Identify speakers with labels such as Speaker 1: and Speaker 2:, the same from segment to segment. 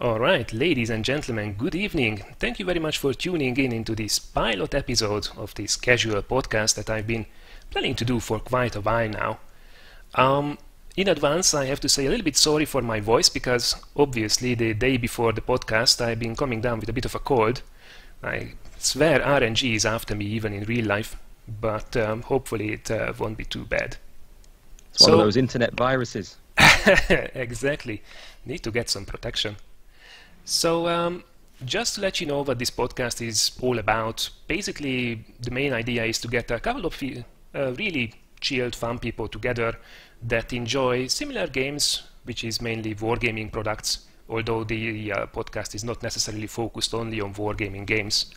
Speaker 1: All right, ladies and gentlemen, good evening. Thank you very much for tuning in into this pilot episode of this casual podcast that I've been planning to do for quite a while now. In advance, I have to say a little bit sorry for my voice because obviously the day before the podcast I've been coming down with a bit of a cold. I swear RNG is after me even in real life, but hopefully it won't be too bad.
Speaker 2: It's one of those internet viruses.
Speaker 1: Exactly. Need to get some protection. So, just to let you know what this podcast is all about, basically the main idea is to get a couple of really chilled, fun people together that enjoy similar games, which is mainly wargaming products, although the podcast is not necessarily focused only on wargaming games.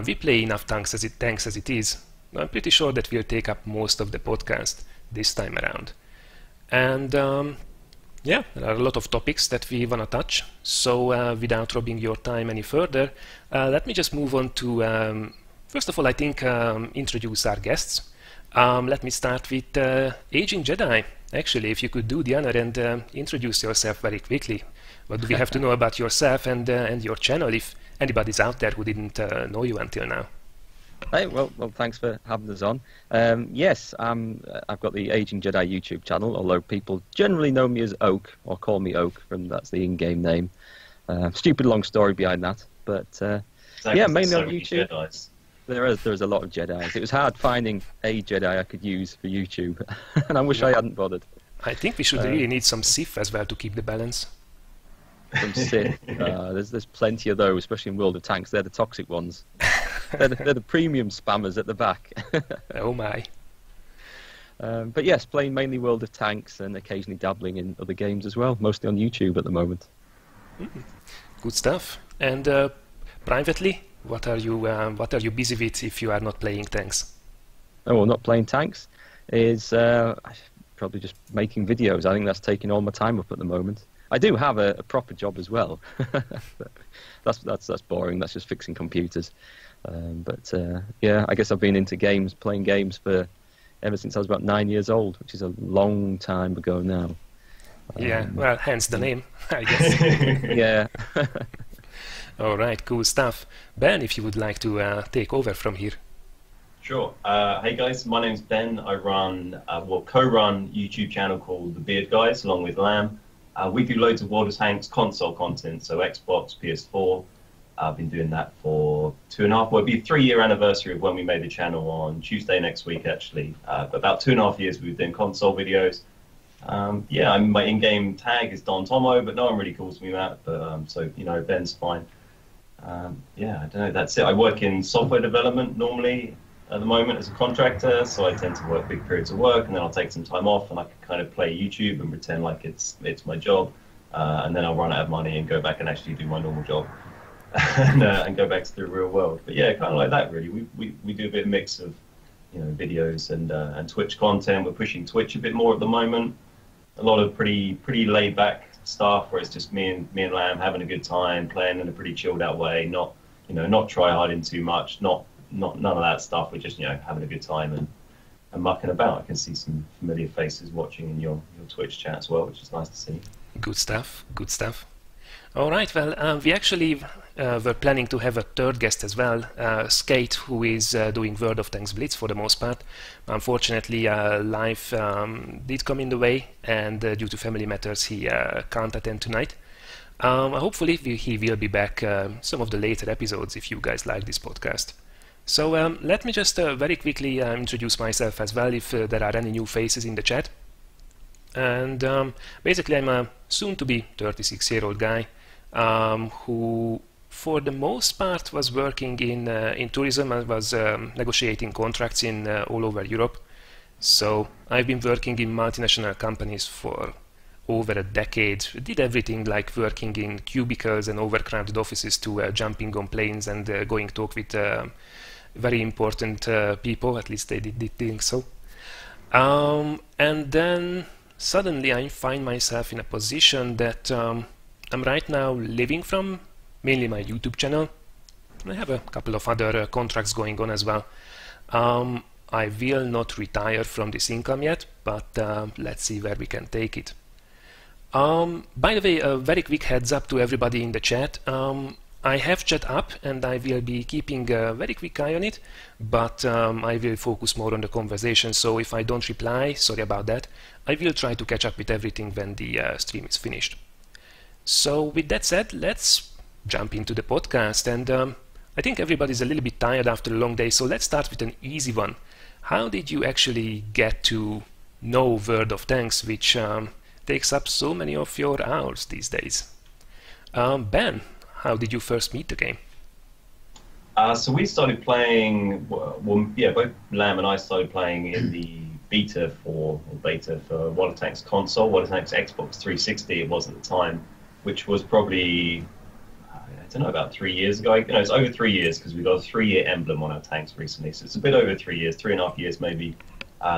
Speaker 1: We play enough tanks as it is. I'm pretty sure that we'll take up most of the podcast this time around. And yeah, there are a lot of topics that we want to touch, so without robbing your time any further, let me just move on to, first of all, I think, introduce our guests. Let me start with AgingJedi. Actually, if you could do the honor and introduce yourself very quickly. What do we have to know about yourself and your channel if anybody's out there who didn't know you until now?
Speaker 2: Hey, well, thanks for having us on. Yes, I've got the AgingJedi YouTube channel, although people generally know me as Oak, or call me Oak, that's the in-game name. Stupid long story behind that, but yeah, mainly on YouTube. Jedis. There's a lot of Jedis. It was hard finding a Jedi I could use for YouTube, and I wish I hadn't bothered.
Speaker 1: I think we should really need some Sith as well to keep the balance.
Speaker 2: Some Sith. There's plenty of those, especially in World of Tanks. They're the toxic ones. They're the premium spammers at the back.
Speaker 1: Oh my.
Speaker 2: But yes, playing mainly World of Tanks and occasionally dabbling in other games as well, mostly on YouTube at the moment.
Speaker 1: Good stuff. And privately, what are you busy with if you are not playing tanks?
Speaker 2: Oh, well, not playing tanks is probably just making videos. I think that's taking all my time up at the moment. I do have a proper job as well. That's boring. That's just fixing computers. But yeah, I guess I've been into games, playing games ever since I was about 9 years old, which is a long time ago now.
Speaker 1: Yeah, well, hence the name, I guess.
Speaker 2: Yeah.
Speaker 1: All right, cool stuff. Ben, if you would like to take over from here.
Speaker 3: Sure. Hey guys, my name's Ben. I run, co-run YouTube channel called The Beard Guys, along with Lamb. We do loads of World of Tanks console content, so Xbox, PS4. I've been doing that for 2.5. Well, it'll be a 3-year anniversary of when we made the channel on Tuesday next week, actually. But about 2.5 years we've been doing console videos. Yeah, my in-game tag is Don Tomo, but no one really calls me that. But so you know, Ben's fine. Yeah, I don't know. That's it. I work in software development normally at the moment as a contractor, so I tend to work big periods of work, and then I'll take some time off, and I can kind of play YouTube and pretend like it's my job, and then I'll run out of money and go back and actually do my normal job. And go back to the real world. But yeah, kind of like that really. We do a bit of mix of, you know, videos and Twitch content. We're pushing Twitch a bit more at the moment. A lot of pretty laid back stuff where it's just me and Lamb having a good time, playing in a pretty chilled out way, not try harding too much, none of that stuff. We're just, you know, having a good time and mucking about. I can see some familiar faces watching in your Twitch chat as well, which is nice to see.
Speaker 1: Good stuff. Good stuff. All right, well, we actually were planning to have a third guest as well, Skate, who is doing World of Tanks Blitz for the most part. Unfortunately, life did come in the way, and due to family matters, he can't attend tonight. Hopefully, he will be back some of the later episodes if you guys like this podcast. So let me just very quickly introduce myself as well, if there are any new faces in the chat. And basically, I'm a soon-to-be 36-year-old guy who, for the most part, was working in tourism and was negotiating contracts in all over Europe. So I've been working in multinational companies for over a decade. Did everything like working in cubicles and overcrowded offices to jumping on planes and going talk with very important people. At least they did think so. And then suddenly I find myself in a position that I'm right now living from mainly my YouTube channel. I have a couple of other contracts going on as well. I will not retire from this income yet, but let's see where we can take it. By the way, a very quick heads up to everybody in the chat. I have chat up and I will be keeping a very quick eye on it, but I will focus more on the conversation, so if I don't reply, sorry about that. I will try to catch up with everything when the stream is finished. So with that said, let's jump into the podcast, and I think everybody's a little bit tired after a long day, so let's start with an easy one. How did you actually get to know World of Tanks, which takes up so many of your hours these days? Ben, how did you first meet the game?
Speaker 3: So we started playing, both Lamb and I started playing in the beta for World of Tanks console, World of Tanks Xbox 360 it was at the time, which was probably, I don't know, about 3 years ago. It's over 3 years because we got a 3-year emblem on our tanks recently, so it's a bit over 3 years, 3.5 years maybe.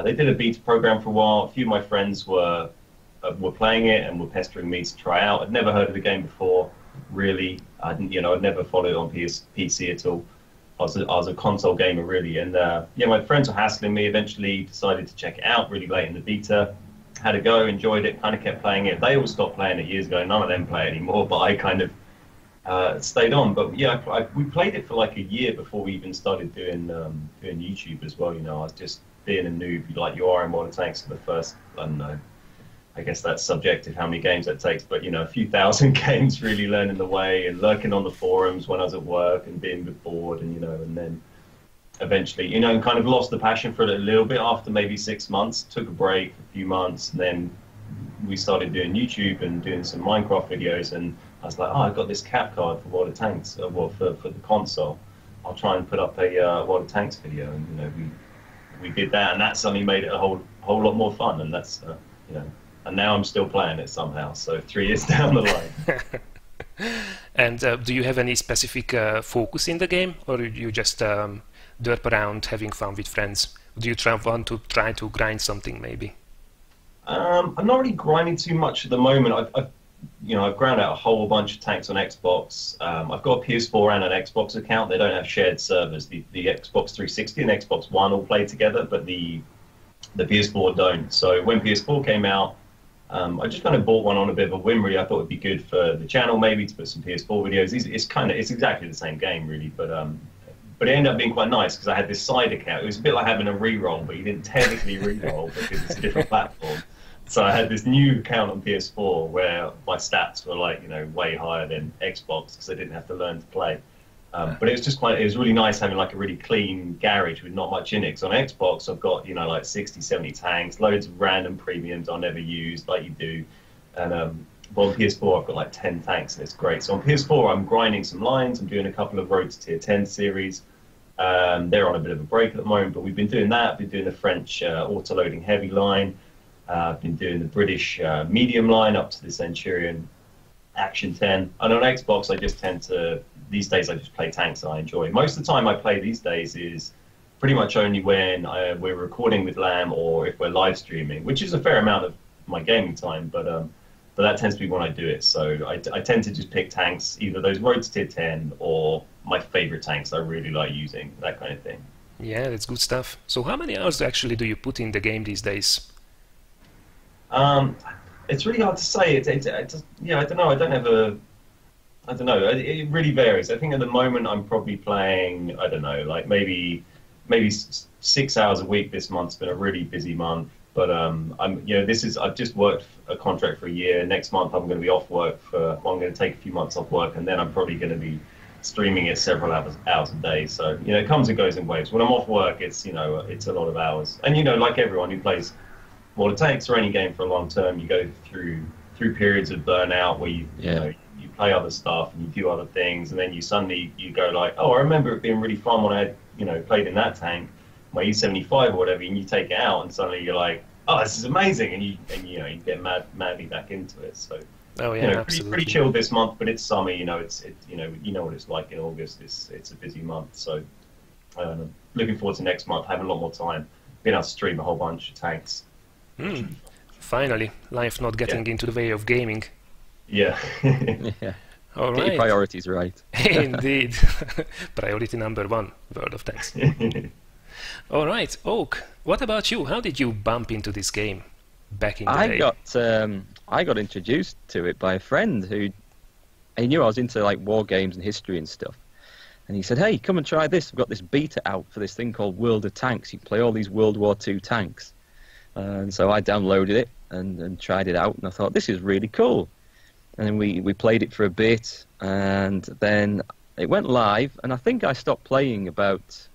Speaker 3: They did a beta program for a while. A few of my friends were playing it and were pestering me to try out. I'd never heard of the game before, really. I'd never followed it on PC at all. I was a console gamer, really. And my friends were hassling me. Eventually decided to check it out really late in the beta. Had a go, enjoyed it, kind of kept playing it. They all stopped playing it years ago. None of them play it anymore, but I kind of stayed on. But yeah, we played it for like a year before we even started doing YouTube as well. I was just being a noob like you are in World of Tanks for the first, I don't know, I guess that's subjective how many games that takes, but a few thousand games, really learning the way and lurking on the forums when I was at work and being bored, and and then eventually kind of lost the passion for it a little bit after maybe 6 months. Took a break for a few months, and then we started doing YouTube and doing some Minecraft videos, and I was like, oh, I got this cap card for World of Tanks, for the console. I'll try and put up a World of Tanks video, and we did that, and that suddenly made it a whole lot more fun, and that's and now I'm still playing it somehow, so 3 years down the line.
Speaker 1: And do you have any specific focus in the game, or you just derp around having fun with friends? Do you want to try to grind something maybe?
Speaker 3: I'm not really grinding too much at the moment. I've ground out a whole bunch of tanks on Xbox. I've got a PS4 and an Xbox account. They don't have shared servers. The Xbox 360 and Xbox One all play together, but the PS4 don't. So when PS4 came out, I just kind of bought one on a bit of a whim, really. I thought it'd be good for the channel, maybe, to put some PS4 videos. It's exactly the same game, really, but it ended up being quite nice because I had this side account. It was a bit like having a re-roll, but you didn't technically re-roll because it's a different platform. So I had this new account on PS4 where my stats were like, way higher than Xbox because I didn't have to learn to play. But it was really nice having like a really clean garage with not much in it. So on Xbox, I've got, like 60, 70 tanks, loads of random premiums I'll never use like you do. And on PS4, I've got like 10 tanks and it's great. So on PS4, I'm grinding some lines. I'm doing a couple of Road to Tier 10 series. They're on a bit of a break at the moment, but we've been doing that. I've been doing the French auto-loading heavy line. I've been doing the British medium line up to the Centurion Action 10. And on Xbox, I just tend to, these days, I just play tanks I enjoy. Most of the time I play these days is pretty much only when we're recording with Lamb or if we're live streaming, which is a fair amount of my gaming time, but that tends to be when I do it. So I tend to just pick tanks, either those Road to Tier 10 or my favorite tanks I really like using, that kind of thing.
Speaker 1: Yeah, that's good stuff. So how many hours actually do you put in the game these days?
Speaker 3: It's really hard to say. I don't know. I don't know. It really varies. I think at the moment I'm probably playing, I don't know, like maybe 6 hours a week. This month's been a really busy month. But I've just worked a contract for a year. Next month I'm going to be off work I'm going to take a few months off work, and then I'm probably going to be streaming it several hours a day. So it comes and goes in waves. When I'm off work, it's it's a lot of hours. And like everyone who plays World of Tanks or any game for a long term, you go through periods of burnout where you play other stuff and you do other things, and then you suddenly go like, oh, I remember it being really fun when I had played in that tank, my E75 or whatever, and you take it out and suddenly you're like, oh, this is amazing, and you get madly back into it. So pretty chill this month, but it's summer. You know what it's like in August. It's a busy month, so looking forward to next month, having a lot more time, being able to stream a whole bunch of tanks.
Speaker 1: Finally, life not getting into the way of gaming.
Speaker 3: Yeah.
Speaker 1: All right.
Speaker 2: Get your priorities right.
Speaker 1: Indeed. Priority number 1, World of Tanks. All right, Oak, what about you? How did you bump into this game back in the day?
Speaker 2: I got introduced to it by a friend who he knew I was into like war games and history and stuff. And he said, "Hey, come and try this. I've got this beta out for this thing called World of Tanks. You can play all these World War II tanks." And so I downloaded it and tried it out, and I thought, this is really cool. And then we played it for a bit, and then it went live, and I think I stopped playing about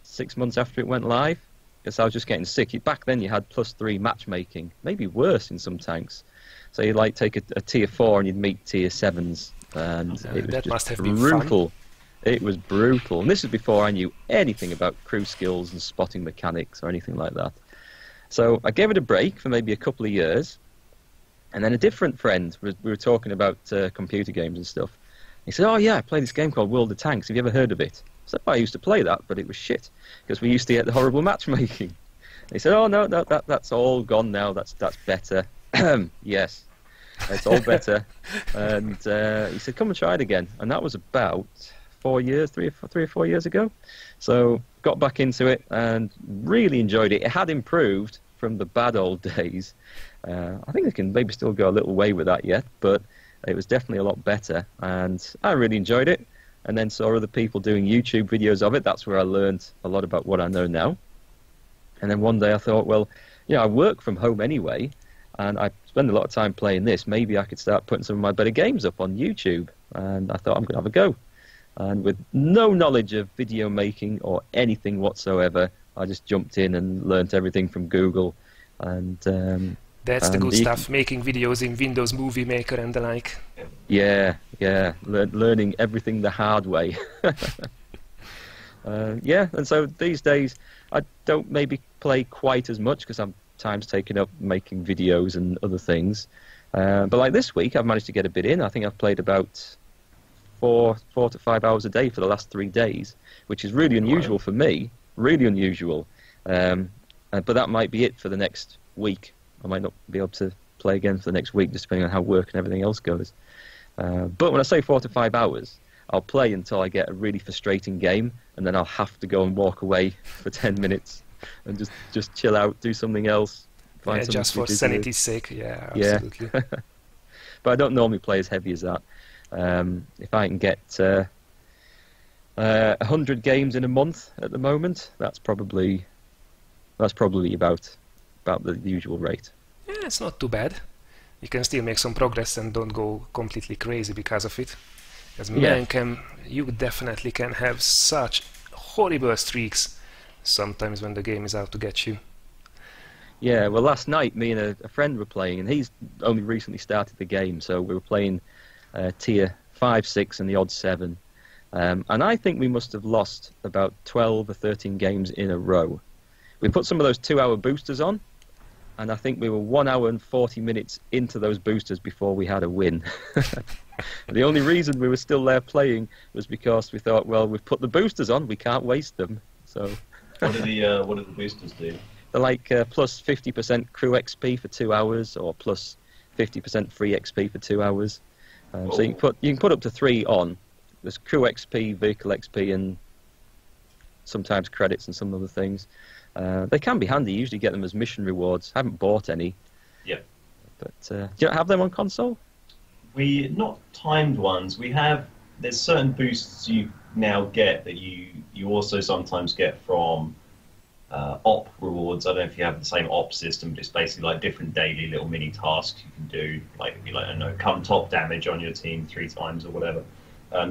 Speaker 2: 6 months after it went live, because I was just getting sick. Back then you had +3 matchmaking, maybe worse in some tanks. So you'd like take a tier 4 and you'd meet tier 7s, and it was
Speaker 1: that
Speaker 2: just
Speaker 1: must have been
Speaker 2: brutal.
Speaker 1: fun.
Speaker 2: It was brutal, and this is before I knew anything about crew skills and spotting mechanics or anything like that. So I gave it a break for maybe a couple of years, and then a different friend, we were talking about computer games and stuff. He said, "Oh yeah, I play this game called World of Tanks. Have you ever heard of it?" I said, "I used to play that, but it was shit, because we used to get the horrible matchmaking." He said, "Oh no, that's all gone now. That's better." Yes, it's all better. And he said, "Come and try it again." And that was about 4 years, three or 4 years ago. So got back into it and really enjoyed it. It had improved from the bad old days. I think they can maybe still go a little way with that yet, but it was definitely a lot better, and I really enjoyed it. And then saw other people doing YouTube videos of it. That's where I learned a lot about what I know now. And then one day I thought, well, I work from home anyway, and I spend a lot of time playing this. Maybe I could start putting some of my better games up on YouTube. And I thought, I'm going to have a go. And with no knowledge of video making or anything whatsoever, I just jumped in and learnt everything from Google. And
Speaker 1: that's the good stuff, making videos in Windows Movie Maker and the like.
Speaker 2: Yeah, learning everything the hard way. And so these days I don't maybe play quite as much because I'm time's taken up making videos and other things. But like this week, I've managed to get a bit in. I think I've played about 4 to 5 hours a day for the last 3 days, which is really unusual for me. Really unusual. But that might be it for the next week. I might not be able to play again for the next week, just depending on how work and everything else goes. But when I say 4 to 5 hours, I'll play until I get a really frustrating game, and then I'll have to go and walk away for 10 minutes and just chill out, do something else. Find something
Speaker 1: just for sanity's sake, absolutely.
Speaker 2: But I don't normally play as heavy as that. If I can get 100 games in a month at the moment, that's probably about the usual rate.
Speaker 1: Yeah, it's not too bad. You can still make some progress and don't go completely crazy because of it. As man, you definitely can have such horrible streaks sometimes when the game is out to get you.
Speaker 2: Yeah, well, last night me and a friend were playing, and he's only recently started the game, so we were playing tier 5, 6 and the odd 7. And I think we must have lost about 12 or 13 games in a row. We put some of those 2-hour boosters on, and I think we were 1 hour and 40 minutes into those boosters before we had a win. The only reason we were still there playing was because we thought, well, we've put the boosters on, we can't waste them. So
Speaker 3: what do the boosters do?
Speaker 2: They're like plus 50% crew XP for 2 hours, or plus 50% free XP for 2 hours. So you can put up to 3 on. There's crew XP, vehicle XP, and sometimes credits and some other things. They can be handy. You usually get them as mission rewards. I haven't bought any.
Speaker 3: Yeah.
Speaker 2: But do you have them on console?
Speaker 3: Not timed ones. There's certain boosts you now get that you also sometimes get from op rewards. I don't know if you have the same op system, but it's basically like different daily little mini tasks you can do. Like I don't know, come top damage on your team 3 times or whatever.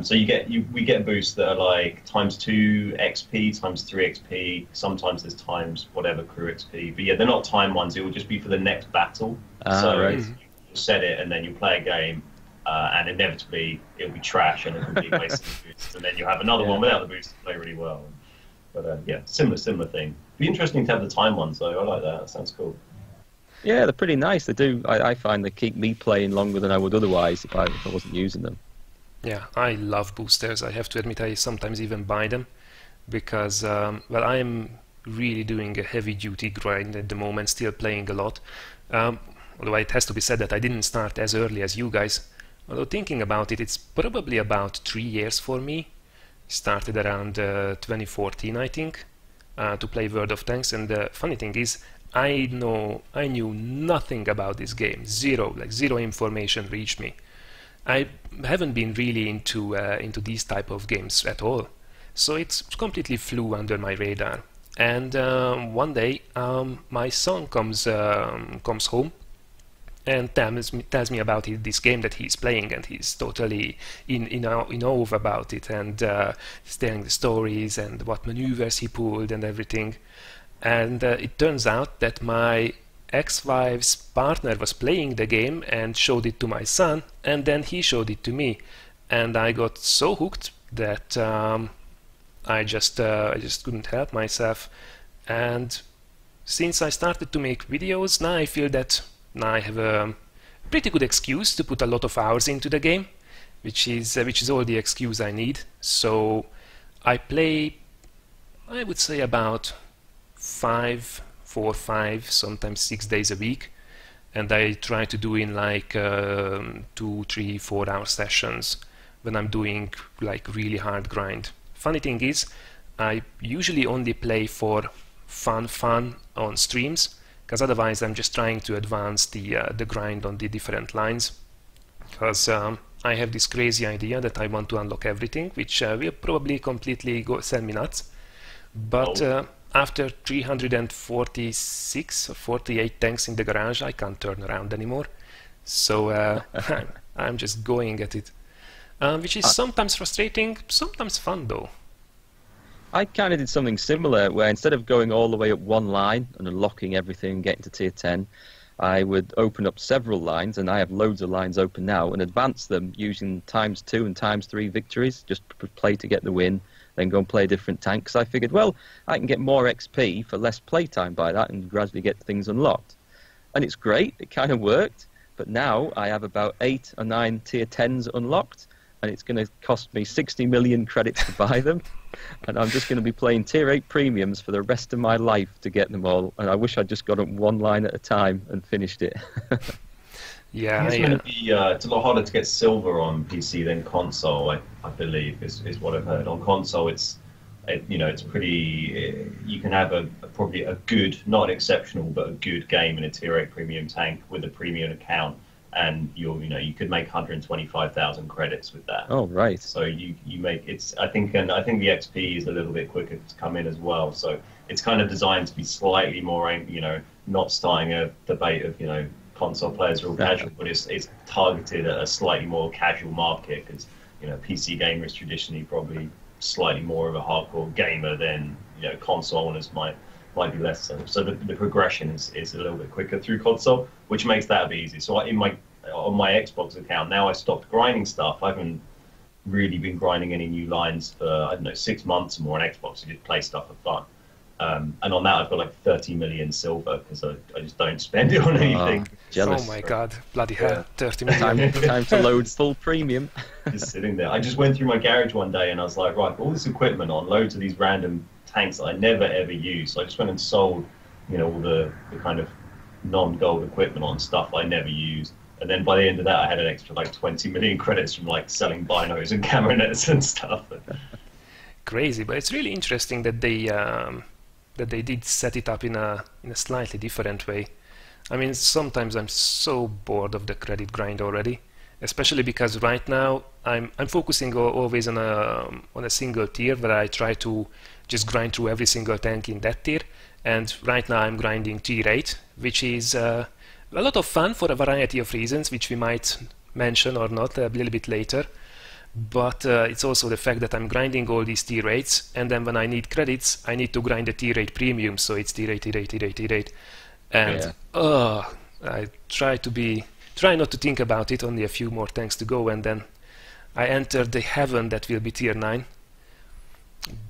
Speaker 3: So we get boosts that are like ×2 XP, ×3 XP. Sometimes there's times whatever crew XP. But yeah, they're not time ones. It will just be for the next battle.
Speaker 2: Right.
Speaker 3: You set it and then you play a game, and inevitably it'll be trash and it'll be wasting the boost. And then you have another one without the boost to play really well. But similar thing. Be interesting to have the time ones though. I like that. That sounds cool.
Speaker 2: Yeah, they're pretty nice. They do. I find they keep me playing longer than I would otherwise if I wasn't using them.
Speaker 1: Yeah, I love boosters. I have to admit I sometimes even buy them because, I am really doing a heavy-duty grind at the moment, still playing a lot. Although it has to be said that I didn't start as early as you guys. Although thinking about it, it's probably about 3 years for me. Started around 2014, I think, to play World of Tanks. And the funny thing is, I knew nothing about this game. Zero information reached me. I haven't been really into these type of games at all, so it completely flew under my radar. And one day, my son comes home and tells me about this game that he's playing, and he's totally in awe about it, and he's telling the stories and what maneuvers he pulled and everything. And it turns out that my ex-wife's partner was playing the game and showed it to my son, and then he showed it to me, and I got so hooked that I just couldn't help myself. And since I started to make videos, now I feel that now I have a pretty good excuse to put a lot of hours into the game, which is all the excuse I need. So I play, I would say, about 4 or 5, sometimes 6 days a week, and I try to do in like 2, 3, 4 hour sessions when I'm doing like really hard grind. Funny thing is, I usually only play for fun on streams, because otherwise I'm just trying to advance the grind on the different lines, because I have this crazy idea that I want to unlock everything, which will probably completely send me nuts. But after 346 or 48 tanks in the garage, I can't turn around anymore. So I'm just going at it, which is sometimes frustrating, sometimes fun though.
Speaker 2: I kind of did something similar, where instead of going all the way up one line and unlocking everything, getting to tier 10, I would open up several lines, and I have loads of lines open now, and advance them using ×2 and ×3 victories, just play to get the win, then go and play a different tank, because I figured, well, I can get more XP for less playtime by that and gradually get things unlocked. And it's great, it kind of worked, but now I have about 8 or 9 tier 10s unlocked, and it's going to cost me 60 million credits to buy them. And I'm just going to be playing tier 8 premiums for the rest of my life to get them all. And I wish I'd just got them one line at a time and finished it.
Speaker 3: Yeah, it's a lot harder to get silver on PC than console. I believe is what I've heard. On console, it's pretty. You can have probably a good, not an exceptional, but a good game in a tier 8 premium tank with a premium account. And you could make 125,000 credits with that.
Speaker 2: Oh, right.
Speaker 3: So you make it's I think the XP is a little bit quicker to come in as well. So it's kind of designed to be slightly more not starting a debate of console players are all casual, but it's targeted at a slightly more casual market, because PC gamers traditionally probably slightly more of a hardcore gamer than console owners might be less so. So the progression is a little bit quicker through console, which makes that a bit easy. So on my Xbox account now, I stopped grinding stuff. I haven't really been grinding any new lines for 6 months or more on Xbox. I just play stuff for fun. And on that, I've got like 30 million silver, because I just don't spend it on anything.
Speaker 2: Jealous.
Speaker 1: Oh my god, bloody hell, 30 million.
Speaker 2: Time to load full premium.
Speaker 3: Just sitting there. I just went through my garage one day and I was like, right, all this equipment on loads of these random tanks that I never ever use. So I just went and sold, all the kind of non-gold equipment on stuff I never used. And then by the end of that, I had an extra like 20 million credits from like selling binos and camera nets and stuff.
Speaker 1: Crazy, but it's really interesting that they did set it up in a slightly different way. I mean, sometimes I'm so bored of the credit grind already, especially because right now I'm focusing always on a single tier, where I try to just grind through every single tank in that tier. And right now I'm grinding tier 8, which is a lot of fun for a variety of reasons, which we might mention or not a little bit later. But it's also the fact that I'm grinding all these tier 8s, and then when I need credits, I need to grind the tier 8 premium, so it's tier 8, tier 8, tier 8, tier 8. And I try not to think about it, only a few more tanks to go, and then I enter the heaven that will be tier 9.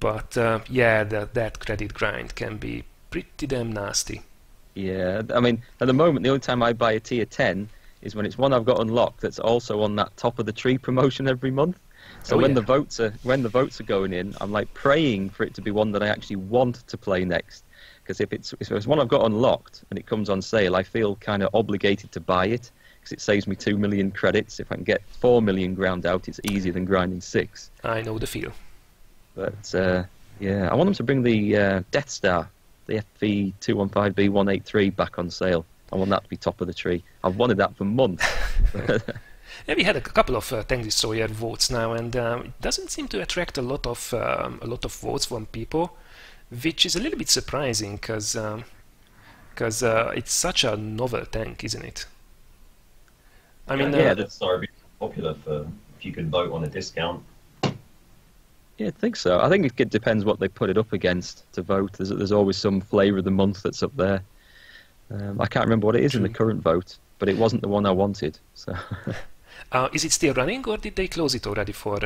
Speaker 1: But yeah, that credit grind can be pretty damn nasty.
Speaker 2: Yeah, I mean, at the moment, the only time I buy a tier 10 is when it's one I've got unlocked that's also on that top of the tree promotion every month. So when the votes are going in, I'm like praying for it to be one that I actually want to play next. Because if it's one I've got unlocked and it comes on sale, I feel kind of obligated to buy it, because it saves me 2 million credits. If I can get 4 million ground out, it's easier than grinding 6.
Speaker 1: I know the feel.
Speaker 2: But yeah, I want them to bring the Death Star, the FV 215B183 back on sale. I want that to be top of the tree. I've wanted that for months.
Speaker 1: Yeah, we had a couple of Tank Destroyer votes now, and it doesn't seem to attract a lot of votes from people, which is a little bit surprising because it's such a novel tank, isn't it? I mean,
Speaker 3: yeah, that's sorry, popular for if you could vote on a discount.
Speaker 2: Yeah, I think so. I think it depends what they put it up against to vote. There's always some flavour of the month that's up there. I can't remember what it is in the current vote, but it wasn't the one I wanted. So.
Speaker 1: Is it still running, or did they close it already for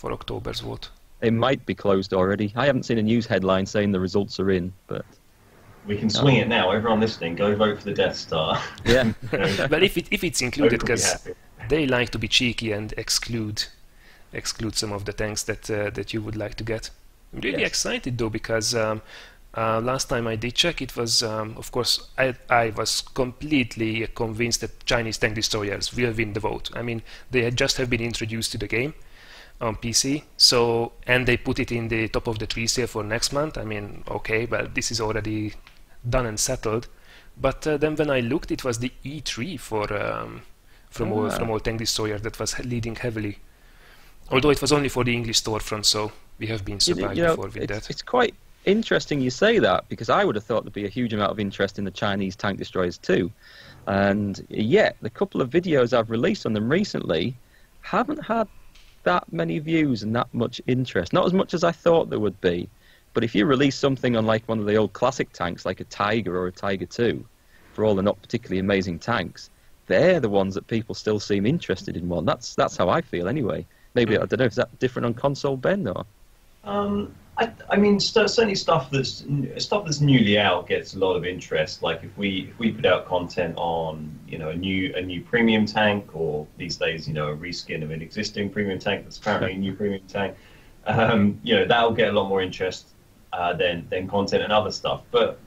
Speaker 1: October's vote?
Speaker 2: It might be closed already. I haven't seen a news headline saying the results are in, but
Speaker 3: we can swing it now. Everyone listening, go vote for the Death Star.
Speaker 2: Yeah.
Speaker 1: But if it's included, because they like to be cheeky and exclude some of the tanks that you would like to get. I'm really excited though, because last time I did check, it was of course I was completely convinced that Chinese tank destroyers will win the vote. I mean, they had just have been introduced to the game on PC, and they put it in the top of the tree sale for next month. I mean, okay, well, this is already done and settled. But then when I looked, it was the E3 from all tank destroyers that was leading heavily. Although it was only for the English storefront, so we have been surprised before with that.
Speaker 2: It's quite interesting you say that, because I would have thought there'd be a huge amount of interest in the Chinese tank destroyers too. And yet, the couple of videos I've released on them recently haven't had that many views and that much interest. Not as much as I thought there would be. But if you release something on like one of the old classic tanks, like a Tiger or a Tiger 2, for all the not particularly amazing tanks, they're the ones that people still seem interested in. One. That's how I feel anyway. Maybe, I don't know, is that different on console, Ben? Or?
Speaker 3: I mean, certainly stuff that's newly out gets a lot of interest. Like if we put out content on, you know, a new premium tank, or these days, you know, a reskin of an existing premium tank that's apparently a new premium tank, you know, that'll get a lot more interest than content and other stuff. But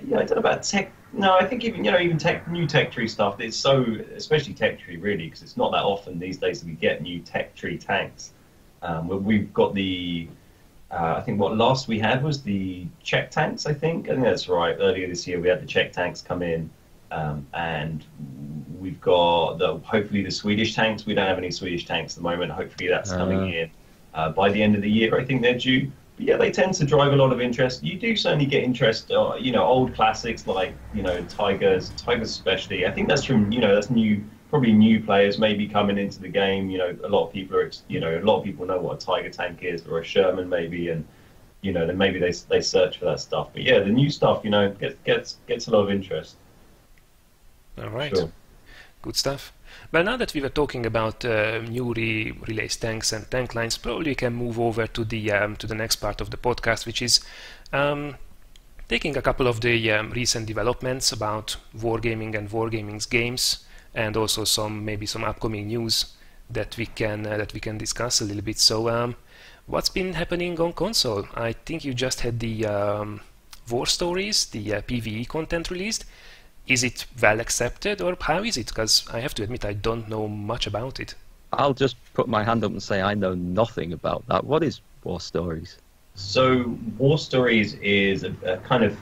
Speaker 3: yeah, I don't know about tech. No, I think even new tech tree stuff. It's so, especially tech tree really, because it's not that often these days that we get new tech tree tanks. We've got the. I think what last we had was the Czech tanks, I think that's right. Earlier this year we had the Czech tanks come in, and we've got hopefully the Swedish tanks. We don't have any Swedish tanks at the moment. Hopefully that's coming in by the end of the year. I think they're due. But yeah, they tend to drive a lot of interest. You do certainly get interest, you know, old classics like, you know, Tigers especially. I think that's from, you know, that's new. Probably new players maybe coming into the game. You know, a lot of people know what a Tiger tank is, or a Sherman maybe, and you know, then maybe they search for that stuff. But yeah, the new stuff, you know, gets a lot of interest.
Speaker 1: All right, sure. Good stuff. Well, now that we were talking about newly released tanks and tank lines, probably we can move over to the next part of the podcast, which is taking a couple of the recent developments about wargaming and wargaming's games, and also maybe some upcoming news that we can discuss a little bit. So, what's been happening on console? I think you just had the War Stories, the PVE content released. Is it well accepted, or how is it? Because I have to admit I don't know much about it.
Speaker 2: I'll just put my hand up and say I know nothing about that. What is War Stories?
Speaker 3: So War Stories is a kind of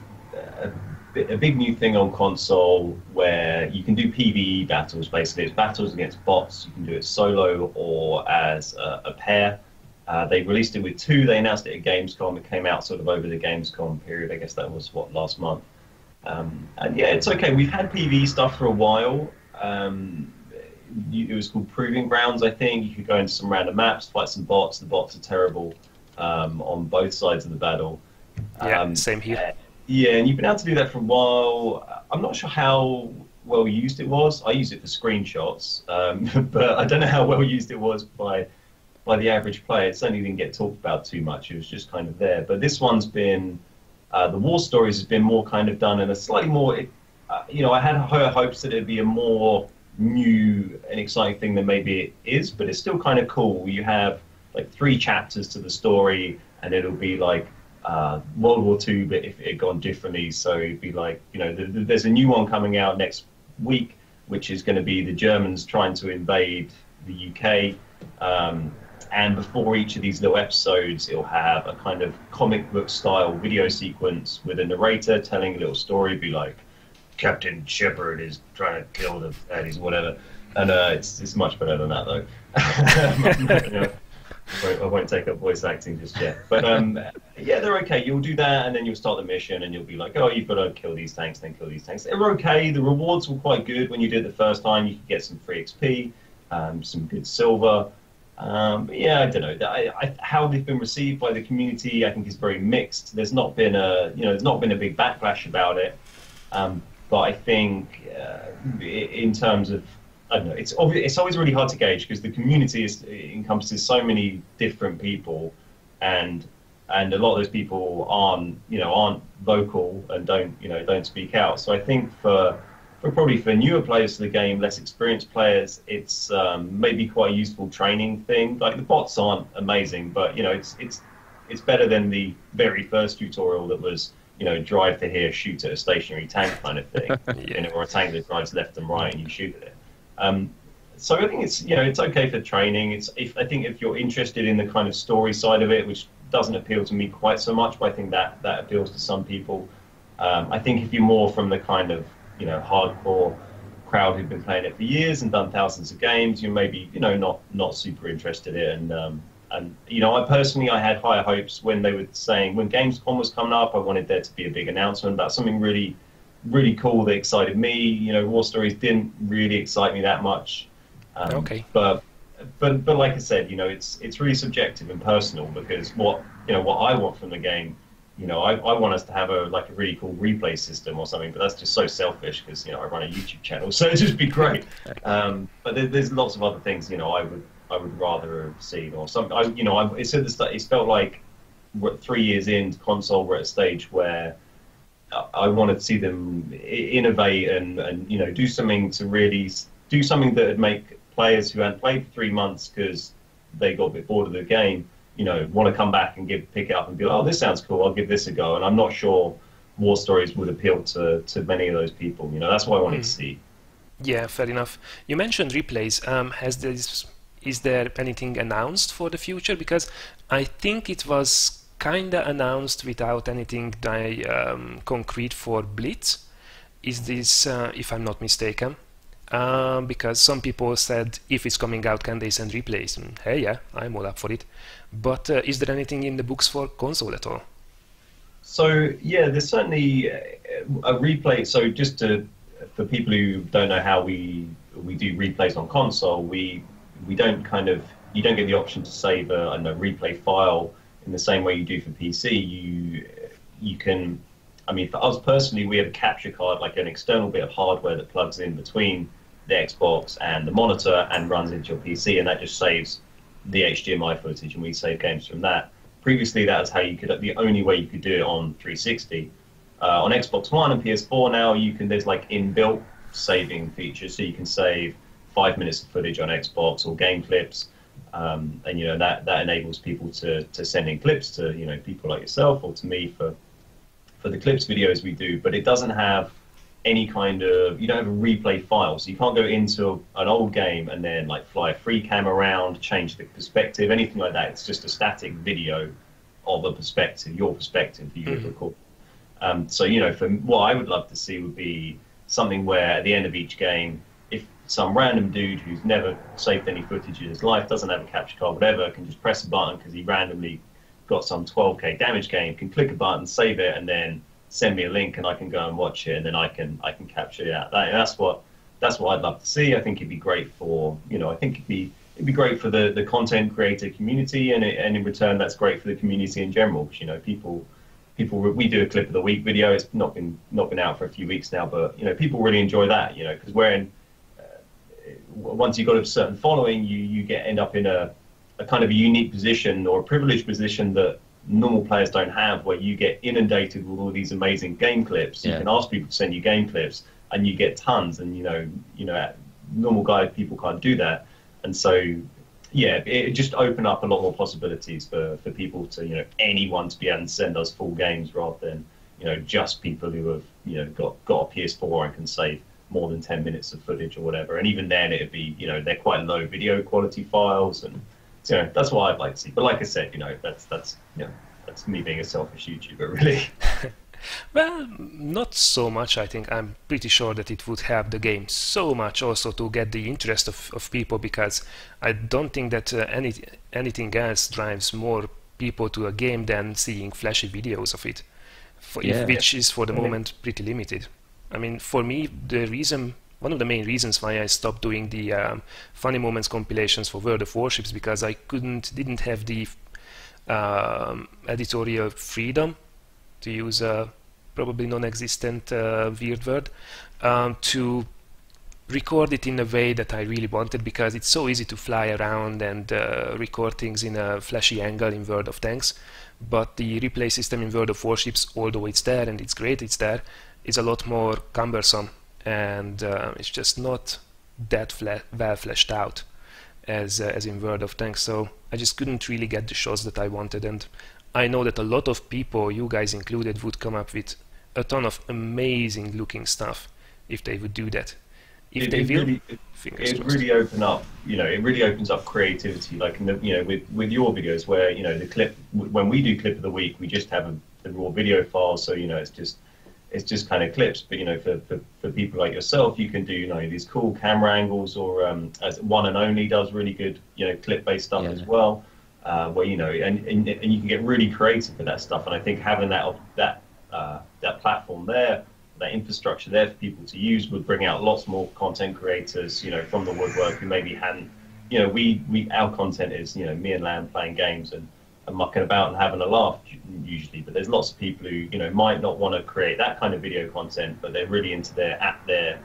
Speaker 3: a big new thing on console where you can do PvE battles. Basically, it's battles against bots. You can do it solo or as a pair. They released it with 2. They announced it at Gamescom. It came out sort of over the Gamescom period. I guess that was last month. And yeah, it's okay. We've had PvE stuff for a while. It was called Proving Grounds, I think. You could go into some random maps, fight some bots. The bots are terrible on both sides of the battle.
Speaker 1: Yeah, same here.
Speaker 3: Yeah, and you've been able to do that for a while. I'm not sure how well used it was. I used it for screenshots, but I don't know how well used it was by the average player. It certainly didn't get talked about too much. It was just kind of there. But this one's been, the War Stories has been more kind of done in a slightly more, you know, I had higher hopes that it'd be a more new and exciting thing than maybe it is, but it's still kind of cool. You have like 3 chapters to the story, and it'll be like, World War II, but if it had gone differently. So it'd be like, you know, there's a new one coming out next week, which is going to be the Germans trying to invade the UK. and before each of these little episodes, it'll have a kind of comic book style video sequence with a narrator telling a little story, be like, Captain Shepard is trying to kill the baddies or whatever. And it's much better than that, though. I won't take up voice acting just yet. But yeah, they're okay. You'll do that, and then you'll start the mission, and you'll be like, oh, you've got to kill these tanks, then kill these tanks. They're okay. The rewards were quite good when you did it the first time. You could get some free XP, some good silver. But yeah, I don't know. How they've been received by the community, I think, is very mixed. There's not been a big backlash about it. But I think in terms of, I don't know, it's always really hard to gauge because the community encompasses so many different people, and a lot of those people aren't vocal and don't speak out. So I think for newer players to the game, less experienced players, it's maybe quite a useful training thing. Like the bots aren't amazing, but it's better than the very first tutorial that was drive to here, shoot at a stationary tank kind of thing, or a tank that drives left and right and you shoot at it. So I think it's okay for training. I think if you're interested in the kind of story side of it, which doesn't appeal to me quite so much, but I think that appeals to some people. I think if you're more from the kind of hardcore crowd who've been playing it for years and done thousands of games, you're maybe not super interested in it. And I personally had higher hopes when they were saying when Gamescom was coming up. I wanted there to be a big announcement about something really, really cool that excited me. War Stories didn't really excite me that much.
Speaker 1: Okay.
Speaker 3: But like I said, it's really subjective and personal because what I want from the game, I want us to have a really cool replay system or something. But that's just so selfish because I run a YouTube channel, so it'd just be great. But there's lots of other things I would rather have seen or something. It's felt like 3 years into console, we're at a stage where I wanted to see them innovate and do something that would make players who hadn't played for 3 months because they got a bit bored of the game, want to come back and pick it up and be like, oh, this sounds cool, I'll give this a go. And I'm not sure War Stories would appeal to many of those people. That's what I wanted to see.
Speaker 1: Yeah, fair enough. You mentioned replays. Is there anything announced for the future? Because I think it was kind of announced without anything concrete for Blitz. Is this, if I'm not mistaken? Because some people said if it's coming out, can they send replays? And, hey, yeah, I'm all up for it. But is there anything in the books for console at all?
Speaker 3: So yeah, there's certainly a replay. So just for people who don't know how we do replays on console, you don't get the option to save a replay file in the same way you do for PC. You can, for us personally, we have a capture card, like an external bit of hardware that plugs in between the Xbox and the monitor and runs into your PC, and that just saves the HDMI footage, and we save games from that. Previously, that was the only way you could do it on 360. On Xbox One and PS4 now, there's inbuilt saving features, so you can save 5 minutes of footage on Xbox or game clips, and that enables people to send in clips to people like yourself or to me for the clips videos we do. But it doesn't have any you don't have a replay file, so you can't go into an old game and then fly a free cam around, change the perspective, anything like that. It's just a static video of a perspective, your perspective that you would record. So for what I would love to see would be something where at the end of each game, if some random dude who's never saved any footage in his life, doesn't have a capture card, whatever, can just press a button because he randomly got some 12k damage game, can click a button, save it, and then send me a link, and I can go and watch it, and then I can capture it out. That's what I'd love to see. I think it'd be great for it'd be great for the content creator community, and in return, that's great for the community in general. Because, people. We do a clip of the week video. It's not been out for a few weeks now, but people really enjoy that. Because once you've got a certain following, you end up in a kind of a unique position or a privileged position that normal players don't have, where you get inundated with all these amazing game clips. You can ask people to send you game clips, and you get tons. And normal people can't do that. And so, yeah, it just opened up a lot more possibilities for people to anyone to be able to send us full games rather than just people who have got a PS4 and can save more than 10 minutes of footage or whatever. And even then, it'd be they're quite low video quality files, and So that's what I'd like to see. But like I said, that's me being a selfish YouTuber, really.
Speaker 1: Well, not so much, I think. I'm pretty sure that it would help the game so much also to get the interest of people, because I don't think that anything else drives more people to a game than seeing flashy videos of it, which is for the moment pretty limited. I mean, for me, one of the main reasons why I stopped doing the funny moments compilations for World of Warships, because I didn't have the editorial freedom, to use a probably non-existent weird word, to record it in a way that I really wanted, because it's so easy to fly around and record things in a flashy angle in World of Tanks, but the replay system in World of Warships, although it's there and it's great it's there, is a lot more cumbersome, and it's just not that well fleshed out as in World of Tanks. So I just couldn't really get the shots that I wanted, and I know that a lot of people, you guys included, would come up with a ton of amazing looking stuff if they would do that. It really opens up creativity, like with your videos, where the clip, when we do clip of the week, we just have the raw video file, so it's just kind of clips. But for people like yourself, you can do these cool camera angles, or as One and Only does really good clip based stuff as well. Where and you can get really creative with that stuff, and I think having that platform there, that infrastructure there for people to use, would bring out lots more content creators, from the woodwork, who maybe hadn't, our content is, me and Lamb playing games and mucking about and having a laugh usually, but there's lots of people who, might not want to create that kind of video content, but they're really into their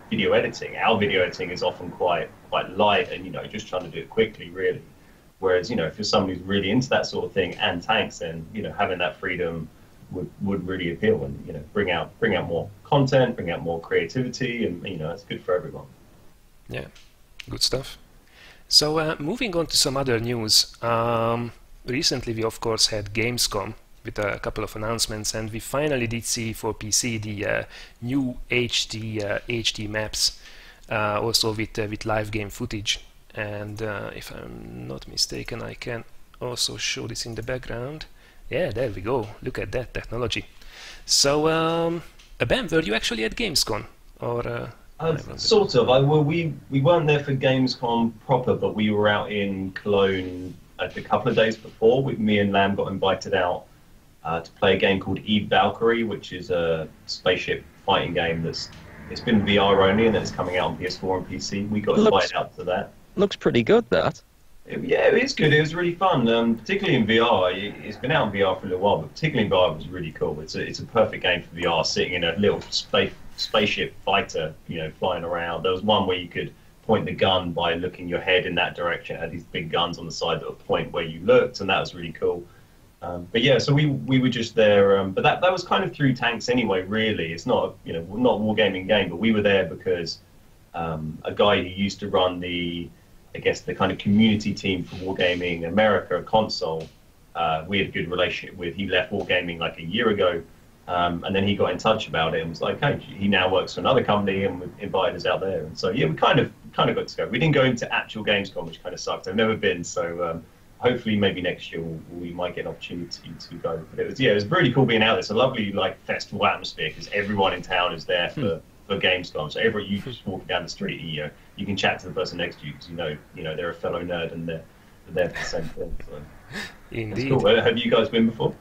Speaker 1: video editing. Our video editing is often quite light and, just trying to do it quickly, really. Whereas, if you're somebody who's really into that sort of thing and tanks, then, having that freedom would really appeal, and, bring out more content, bring out more creativity, and, it's good for everyone. Yeah, good stuff. So moving on to some other news. Recently, we of course had Gamescom with a couple of announcements, and we finally did see for PC the new HD maps, also with live game footage. And if I'm not mistaken, I can also show this in the background. Yeah, there we go. Look at that technology. So, Ben, were you actually at Gamescom? Or
Speaker 3: sort of. We weren't there for Gamescom proper, but we were out in Cologne a couple of days before. Me and Lamb got invited out to play a game called Eve Valkyrie, which is a spaceship fighting game it's been VR only, and it's coming out on PS4 and PC. We got invited out to that.
Speaker 2: Looks pretty good, that.
Speaker 3: Yeah, it is good. It was really fun, particularly in VR. It's been out in VR for a little while, but particularly in VR, it was really cool. It's a perfect game for VR, sitting in a little spaceship fighter, flying around. There was one where you could point the gun by looking your head in that direction. It had these big guns on the side that would point where you looked, and that was really cool. But yeah, so we were just there, but that was kind of through tanks anyway. Really, it's not not a wargaming game, but we were there because a guy who used to run the kind of community team for Wargaming America, a console, we had a good relationship with. He left Wargaming like a year ago, and then he got in touch about it and was like, hey, he now works for another company and invited us out there. And so, yeah, we kind of got to go. We didn't go into actual Gamescom, which kind of sucked. I've never been, so hopefully maybe next year we might get an opportunity to go. But it was really cool being out there. It's a lovely festival atmosphere because everyone in town is there for Gamescom. So you just walking down the street, and, you can chat to the person next to you because they're a fellow nerd and they're there for the same thing. So
Speaker 1: indeed.
Speaker 3: Cool. Have you guys been before?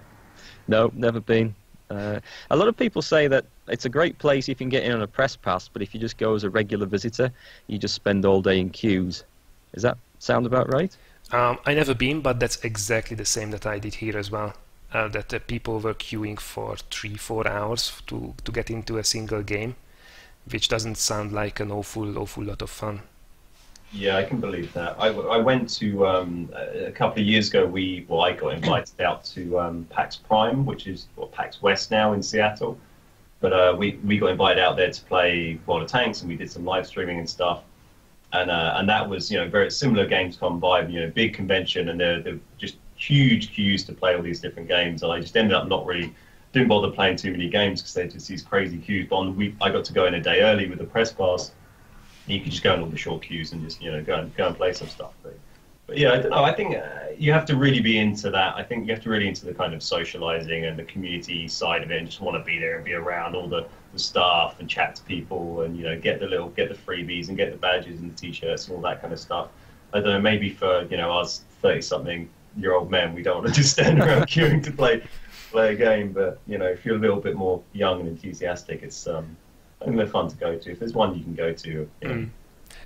Speaker 2: No, never been. A lot of people say that it's a great place if you can get in on a press pass, but if you just go as a regular visitor, you just spend all day in queues. Does that sound about right?
Speaker 1: I never been, but that's exactly the same that I did here as well. That people were queuing for 3-4 hours to get into a single game, which doesn't sound like an awful lot of fun.
Speaker 3: Yeah, I can believe that. I went to a couple of years ago. I got invited out to PAX Prime, which is PAX West now in Seattle. But we got invited out there to play World of Tanks, and we did some live streaming and stuff. And that was very similar Gamescom vibe. Big convention, and they're just huge queues to play all these different games. And I just ended up didn't bother playing too many games because they're just these crazy queues. But I got to go in a day early with the press pass. You could just go in all the short queues and just go and play some stuff. But But yeah, I don't know. I think you have to really be into that. I think you have to really into the kind of socializing and the community side of it, and just want to be there and be around all the staff and chat to people, and get the freebies and get the badges and the t-shirts and all that kind of stuff. I don't know. Maybe for us 30-something-year-old men, we don't want to just stand around queuing to play a game. But if you're a little bit more young and enthusiastic, it's I think they're fun to go to. If there's one you can go to,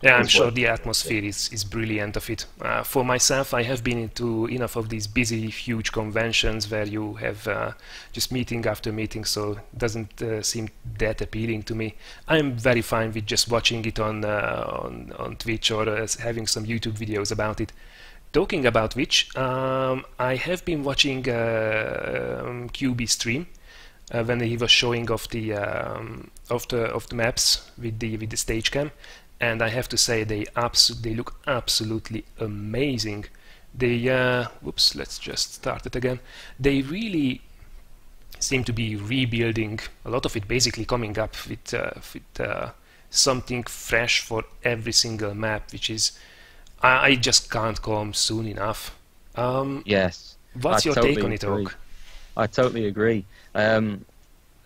Speaker 1: Yeah, I'm sure the atmosphere is brilliant of it. For myself, I have been into enough of these busy, huge conventions where you have just meeting after meeting, so it doesn't seem that appealing to me. I'm very fine with just watching it on Twitch or having some YouTube videos about it. Talking about which, I have been watching QB stream when he was showing off the maps with the stage cam. And I have to say they look absolutely amazing. They whoops, let's just start it again. They really seem to be rebuilding a lot of it, basically coming up with something fresh for every single map, which is I just can't come soon enough.
Speaker 2: Yes.
Speaker 1: What's your take on it, Oak?
Speaker 2: I totally agree.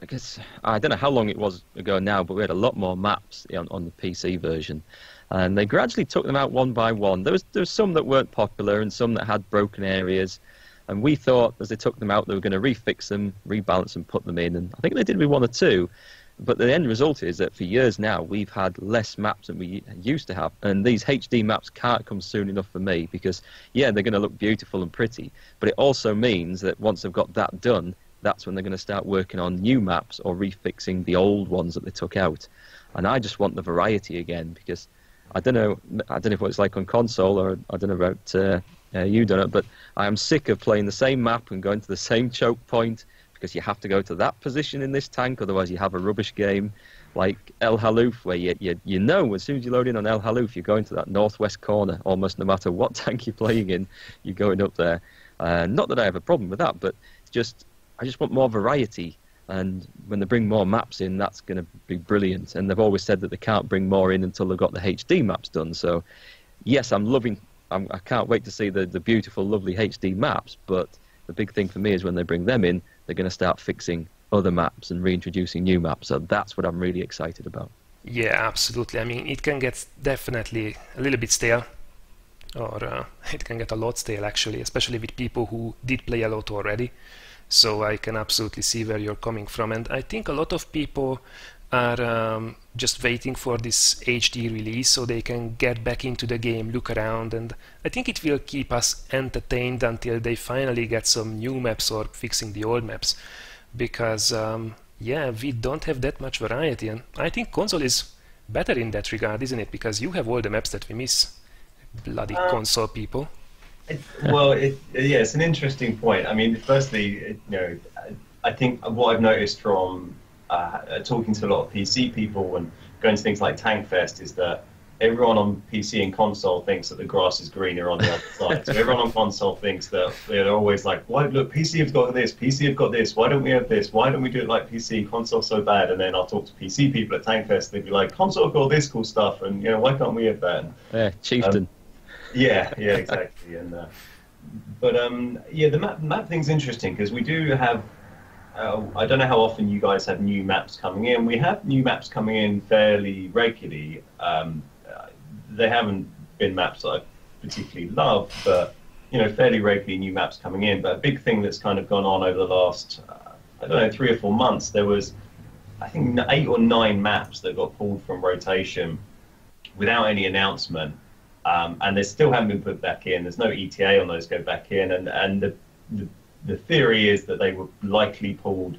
Speaker 2: I guess I don't know how long it was ago now, but we had a lot more maps on the PC version, and they gradually took them out one by one. There was some that weren't popular and some that had broken areas, and we thought as they took them out they were going to refix them, rebalance and put them in, and I think they did with one or two. But the end result is that for years now we've had less maps than we used to have, and these HD maps can't come soon enough for me, because yeah, they're going to look beautiful and pretty, but it also means that once they've got that done, that's when they're going to start working on new maps or refixing the old ones that they took out. And I just want the variety again, because I don't know what it's like on console, or I don't know about you, done it, but I am sick of playing the same map and going to the same choke point, because you have to go to that position in this tank, otherwise you have a rubbish game. Like El Halouf, where you know as soon as you load in on El Halouf, you're going to that northwest corner, almost no matter what tank you're playing in, you're going up there. Not that I have a problem with that, but I just want more variety, and when they bring more maps in, that's going to be brilliant. And they've always said that they can't bring more in until they've got the HD maps done. So, yes, I can't wait to see the beautiful, lovely HD maps, but the big thing for me is when they bring them in, they're going to start fixing other maps and reintroducing new maps. So that's what I'm really excited about.
Speaker 1: Yeah, absolutely. I mean, it can get definitely a little bit stale, or it can get a lot stale, actually, especially with people who did play a lot already. So I can absolutely see where you're coming from, and I think a lot of people are just waiting for this HD release so they can get back into the game, look around, and I think it will keep us entertained until they finally get some new maps or fixing the old maps, because yeah, we don't have that much variety, and I think console is better in that regard, isn't it? Because you have all the maps that we miss, bloody console people.
Speaker 3: It's an interesting point. I mean, firstly, I think what I've noticed from talking to a lot of PC people and going to things like Tank Fest is that everyone on PC and console thinks that the grass is greener on the other side. So everyone on console thinks that they're always like, "Why? Look, PC have got this. PC have got this. Why don't we have this? Why don't we do it like PC? Console's so bad." And then I'll talk to PC people at Tank Fest. They'd be like, "Console have got this cool stuff, and why can't we have that?"
Speaker 2: Yeah, chieftain.
Speaker 3: Yeah, exactly. And the map thing's interesting because we do have. I don't know how often you guys have new maps coming in. We have new maps coming in fairly regularly. They haven't been maps that I particularly love, but fairly regularly new maps coming in. But a big thing that's kind of gone on over the last, 3 or 4 months, there was, I think, 8 or 9 maps that got pulled from rotation without any announcement. And they still haven't been put back in. There's no ETA on those go back in, and the theory is that they were likely pulled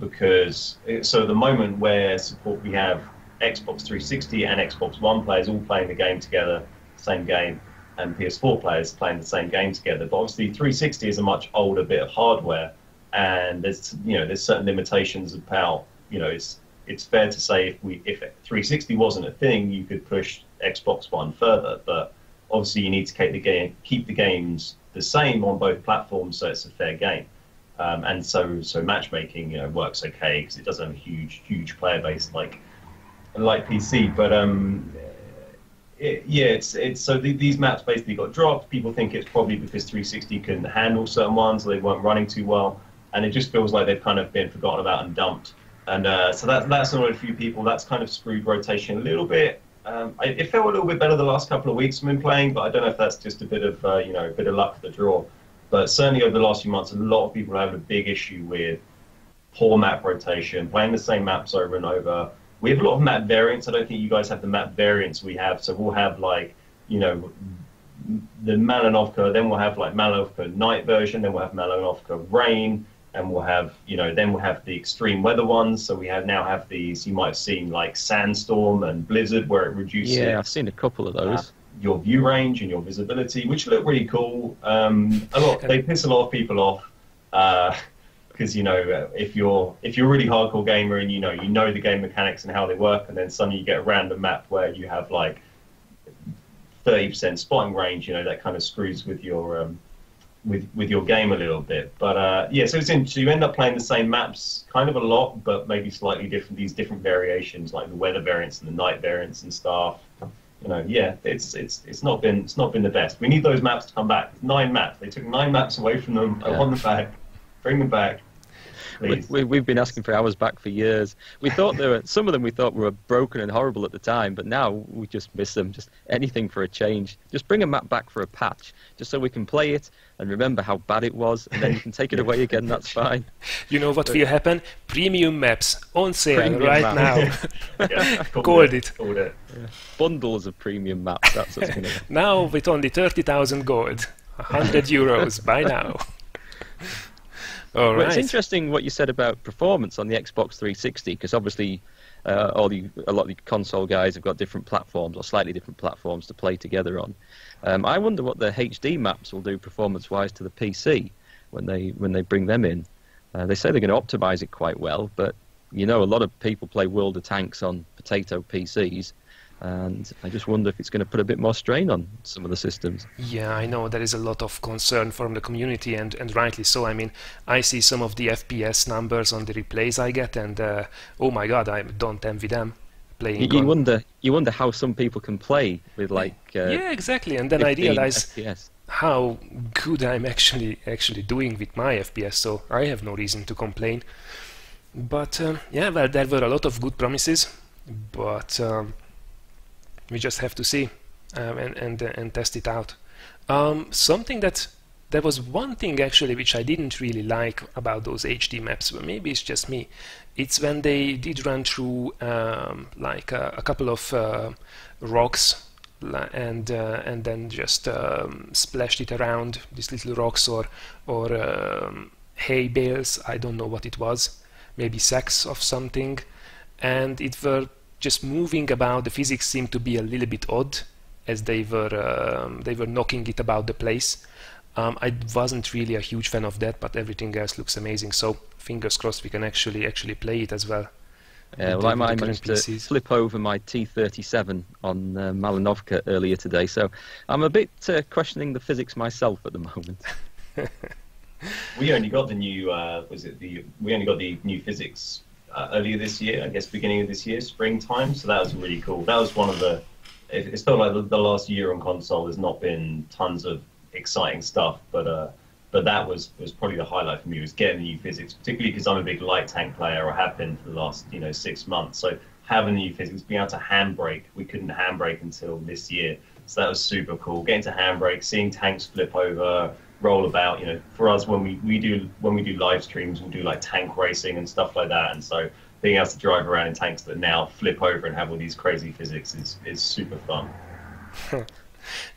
Speaker 3: because at the moment where support we have Xbox 360 and Xbox One players all playing the game together, same game, and PS4 players playing the same game together. But obviously 360 is a much older bit of hardware, and there's certain limitations about it's fair to say if 360 wasn't a thing, you could push Xbox One further, but obviously you need to keep the games the same on both platforms, so it's a fair game. And so matchmaking works okay because it doesn't have a huge player base like PC. But it's so these maps basically got dropped. People think it's probably because 360 couldn't handle certain ones, or they weren't running too well, and it just feels like they've kind of been forgotten about and dumped. And so that's annoyed a few people. That's kind of screwed rotation a little bit. It felt a little bit better the last couple of weeks I've been playing, but I don't know if that's just a bit of a bit of luck for the draw. But certainly over the last few months, a lot of people are having a big issue with poor map rotation, playing the same maps over and over. We have a lot of map variants. I don't think you guys have the map variants we have. So we'll have like, the Malinovka, then we'll have like Malinovka night version, then we'll have Malinovka rain, and we'll have, then we'll have the extreme weather ones. So we now have these, you might have seen like Sandstorm and Blizzard, where it reduces.
Speaker 2: Yeah, I've seen a couple of those.
Speaker 3: Your view range and your visibility, which look really cool. They piss a lot of people off. Because if you're a really hardcore gamer and you know the game mechanics and how they work, and then suddenly you get a random map where you have like 30% spotting range, that kind of screws with your with your game a little bit. But so it's interesting. So you end up playing the same maps kind of a lot, but maybe slightly different. These different variations, like the weather variants and the night variants and stuff. It's not been the best. We need those maps to come back. 9 maps. They took 9 maps away from them. I want them back. Bring them back.
Speaker 2: We've been asking for ours back for years. We thought some of them we thought were broken and horrible at the time, but now we just miss them. Just anything for a change. Just bring a map back for a patch, just so we can play it and remember how bad it was, and then you can take it away again. That's fine.
Speaker 1: You know what will happen? Premium maps on sale
Speaker 2: Premium
Speaker 1: right
Speaker 2: maps.
Speaker 1: now.
Speaker 3: Called
Speaker 1: it.
Speaker 3: Yeah.
Speaker 2: Bundles of premium maps. That's what's going to happen.
Speaker 1: Now with only 30,000 gold, 100 euros by now. All right.
Speaker 2: It's interesting what you said about performance on the Xbox 360, because obviously a lot of the console guys have got different platforms or slightly different platforms to play together on. I wonder what the HD maps will do performance-wise to the PC when they bring them in. They say they're going to optimize it quite well, but a lot of people play World of Tanks on potato PCs. And I just wonder if it's going to put a bit more strain on some of the systems.
Speaker 1: Yeah, I know there is a lot of concern from the community, and rightly so. I mean, I see some of the FPS numbers on the replays I get, and oh my god, I don't envy them playing.
Speaker 2: You wonder how some people can play with like.
Speaker 1: Yeah, exactly, and then I realize
Speaker 2: FPS.
Speaker 1: how good I'm actually doing with my FPS. So I have no reason to complain. But there were a lot of good promises, but. We just have to see and test it out. There was one thing actually which I didn't really like about those HD maps, but maybe it's just me. It's when they did run through like a couple of rocks and then just splashed it around these little rocks or hay bales. I don't know what it was, maybe sacks of something, and it were just moving about. The physics seemed to be a little bit odd as they were knocking it about the place. I wasn't really a huge fan of that, but everything else looks amazing. So fingers crossed we can actually play it as well.
Speaker 2: Well, I managed to flip over my T-37 on Malinovka earlier today, so I'm a bit questioning the physics myself at the moment.
Speaker 3: We only got the new we only got the new physics earlier this year, I guess beginning of this year, springtime. So that was really cool. That was one of the. It's felt like the last year on console has not been tons of exciting stuff, but that was probably the highlight for me, was getting the new physics, particularly because I'm a big light tank player, or have been for the last 6 months. So having the new physics, being able to handbrake, we couldn't handbrake until this year, so that was super cool. Getting to handbrake, seeing tanks flip over, roll about. For us, when we do live streams, we'll do like tank racing and stuff like that, and so being able to drive around in tanks that now flip over and have all these crazy physics is super fun.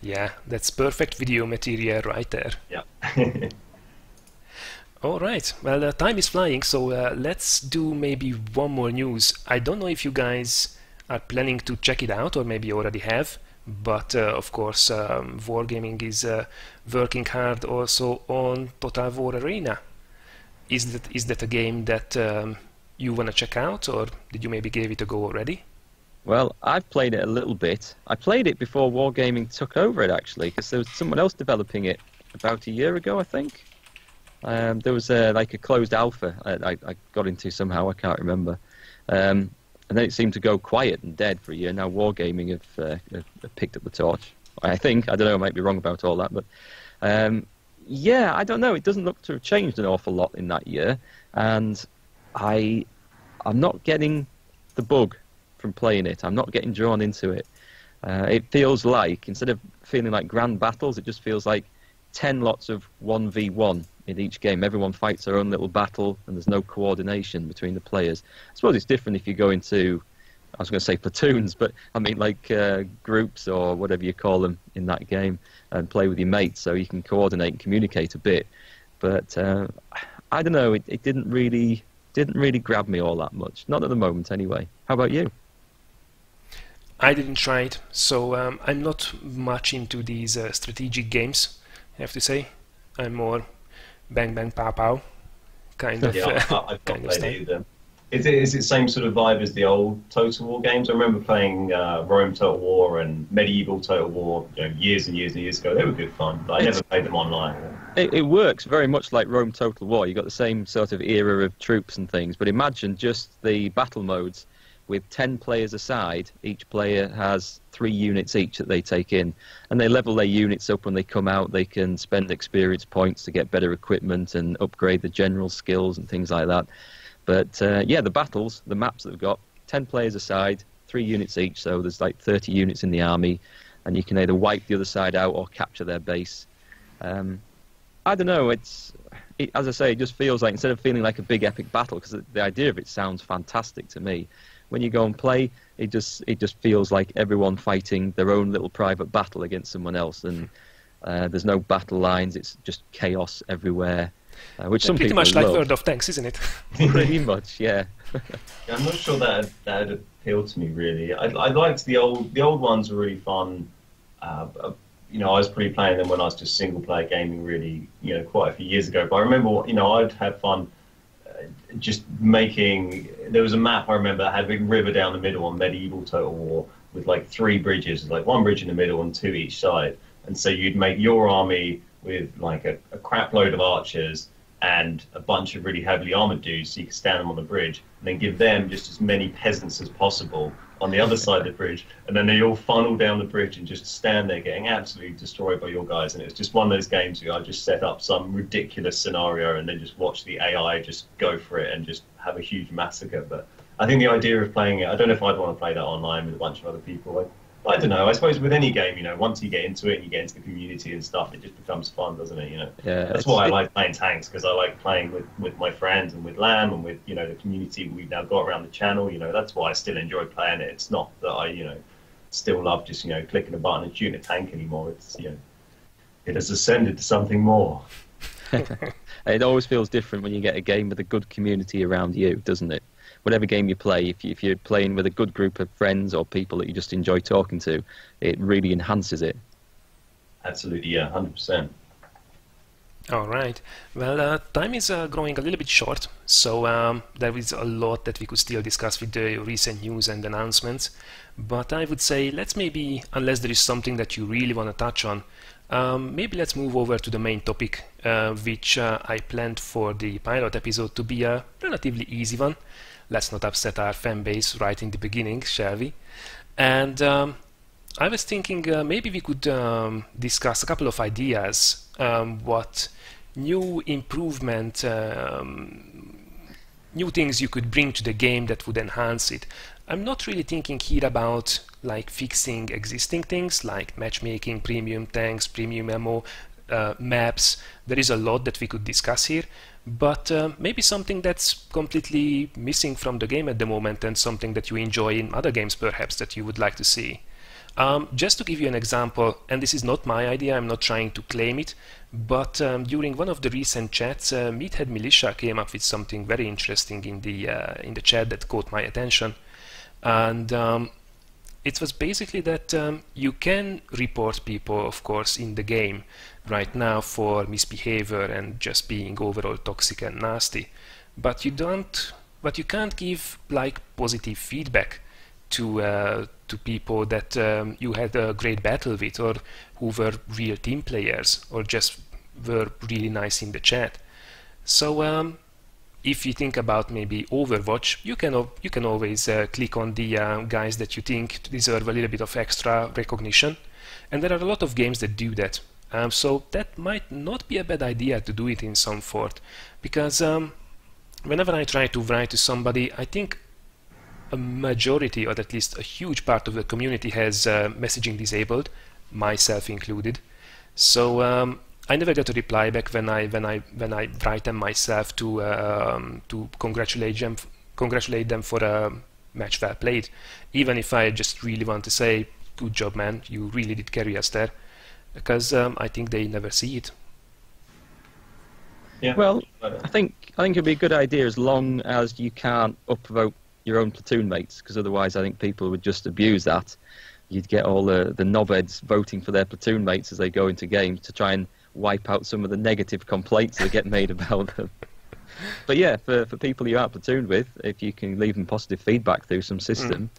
Speaker 1: Yeah, that's perfect video material right there.
Speaker 3: Yeah.
Speaker 1: All right, well, time is flying, so let's do maybe one more news. I don't know if you guys are planning to check it out, or maybe you already have, but of course Wargaming is working hard also on Total War Arena. Is that a game that you want to check out, or did you maybe give it a go already?
Speaker 2: Well, I've played it a little bit. I played it before Wargaming took over it, actually, because there was someone else developing it about a year ago, I think. There was like a closed alpha I got into somehow, I can't remember. and then it seemed to go quiet and dead for a year. Now Wargaming have picked up the torch. I think, I don't know, I might be wrong about all that, but yeah, I don't know. It doesn't look to have changed an awful lot in that year, and I'm not getting the bug from playing it. I'm not getting drawn into it. It feels like, instead of feeling like grand battles, it just feels like 10 lots of 1v1 in each game. Everyone fights their own little battle, and there's no coordination between the players. I suppose it's different if you go into, I was going to say platoons, but I mean like groups or whatever you call them in that game, and play with your mates, so you can coordinate and communicate a bit. But I don't know, it didn't really grab me all that much. Not at the moment, anyway. How about you?
Speaker 1: I didn't try it, so I'm not much into these strategic games, I have to say. I'm more bang bang pow pow kind of
Speaker 3: Yeah, I've not
Speaker 1: kind of
Speaker 3: played
Speaker 1: style.
Speaker 3: it either. Is it same sort of vibe as the old Total War games? I remember playing Rome Total War and Medieval Total War, years and years and years ago. They were good fun, but I never played them online.
Speaker 2: It works very much like Rome Total War. You've got the same sort of era of troops and things, but imagine just the battle modes with 10 players aside. Each player has 3 units each that they take in, and they level their units up when they come out. They can spend experience points to get better equipment and upgrade the general skills and things like that. But yeah, the battles, the maps that they've got, 10 players aside, 3 units each, so there's like 30 units in the army, and you can either wipe the other side out or capture their base. I don't know, as I say, it just feels like, instead of feeling like a big epic battle, because the idea of it sounds fantastic to me, when you go and play, it just feels like everyone fighting their own little private battle against someone else, and there's no battle lines, it's just chaos everywhere. Which some
Speaker 1: Pretty
Speaker 2: people
Speaker 1: much like
Speaker 2: love.
Speaker 1: World of Tanks, isn't it?
Speaker 2: Pretty much, yeah.
Speaker 3: Yeah, I'm not sure that appealed to me really. I liked the old ones were really fun. I was probably playing them when I was just single player gaming really, quite a few years ago. But I remember, I'd have fun just making. There was a map I remember that had a big river down the middle on Medieval Total War with like 3 bridges, like 1 bridge in the middle and 2 each side. And so you'd make your army with like a crap load of archers and a bunch of really heavily armored dudes, so you could stand them on the bridge, and then give them just as many peasants as possible on the other side of the bridge, and then they all funnel down the bridge and just stand there getting absolutely destroyed by your guys. And it was just one of those games where I just set up some ridiculous scenario and then just watch the AI just go for it and just have a huge massacre. But I think the idea of playing it, I don't know if I'd want to play that online with a bunch of other people. I don't know. I suppose with any game, once you get into it and you get into the community and stuff, it just becomes fun, doesn't it?
Speaker 2: Yeah,
Speaker 3: that's why I like playing tanks, because I like playing with my friends and with Lamb and with the community we've now got around the channel. That's why I still enjoy playing it. It's not that I still love just clicking a button and shooting a tank anymore. It's it has ascended to something more.
Speaker 2: It always feels different when you get a game with a good community around you, doesn't it? Whatever game you play, if you're playing with a good group of friends or people that you just enjoy talking to, it really enhances it.
Speaker 3: Absolutely, yeah, 100%.
Speaker 1: All right. Well, time is growing a little bit short, so there is a lot that we could still discuss with the recent news and announcements. But I would say let's maybe, unless there is something that you really want to touch on, maybe let's move over to the main topic, which I planned for the pilot episode to be a relatively easy one. Let's not upset our fan base right in the beginning, shall we? And I was thinking maybe we could discuss a couple of ideas, what new improvement, new things you could bring to the game that would enhance it. I'm not really thinking here about like fixing existing things like matchmaking, premium tanks, premium ammo, maps. There is a lot that we could discuss here, but maybe something that's completely missing from the game at the moment, and something that you enjoy in other games perhaps that you would like to see. Just to give you an example, and this is not my idea, I'm not trying to claim it, but during one of the recent chats, Meathead Militia came up with something very interesting in the chat that caught my attention. And it was basically that you can report people, of course, in the game right now for misbehavior and just being overall toxic and nasty, but you can't give like positive feedback to people that you had a great battle with, or who were real team players, or just were really nice in the chat. So if you think about maybe Overwatch, you can always click on the guys that you think deserve a little bit of extra recognition, and there are a lot of games that do that. So that might not be a bad idea to do it in some fort, because whenever I try to write to somebody, I think a majority, or at least a huge part of the community, has messaging disabled, myself included. So I never get a reply back when I write them myself to congratulate them for a match well played, even if I just really want to say, good job, man, you really did carry us there, because I think they never see it.
Speaker 2: Yeah. Well, I think it'd be a good idea as long as you can't upvote your own platoon mates, because otherwise I think people would just abuse that. You'd get all the knobheads voting for their platoon mates as they go into games to try and wipe out some of the negative complaints that get made about them. But yeah, for people you aren't platooned with, if you can leave them positive feedback through some system.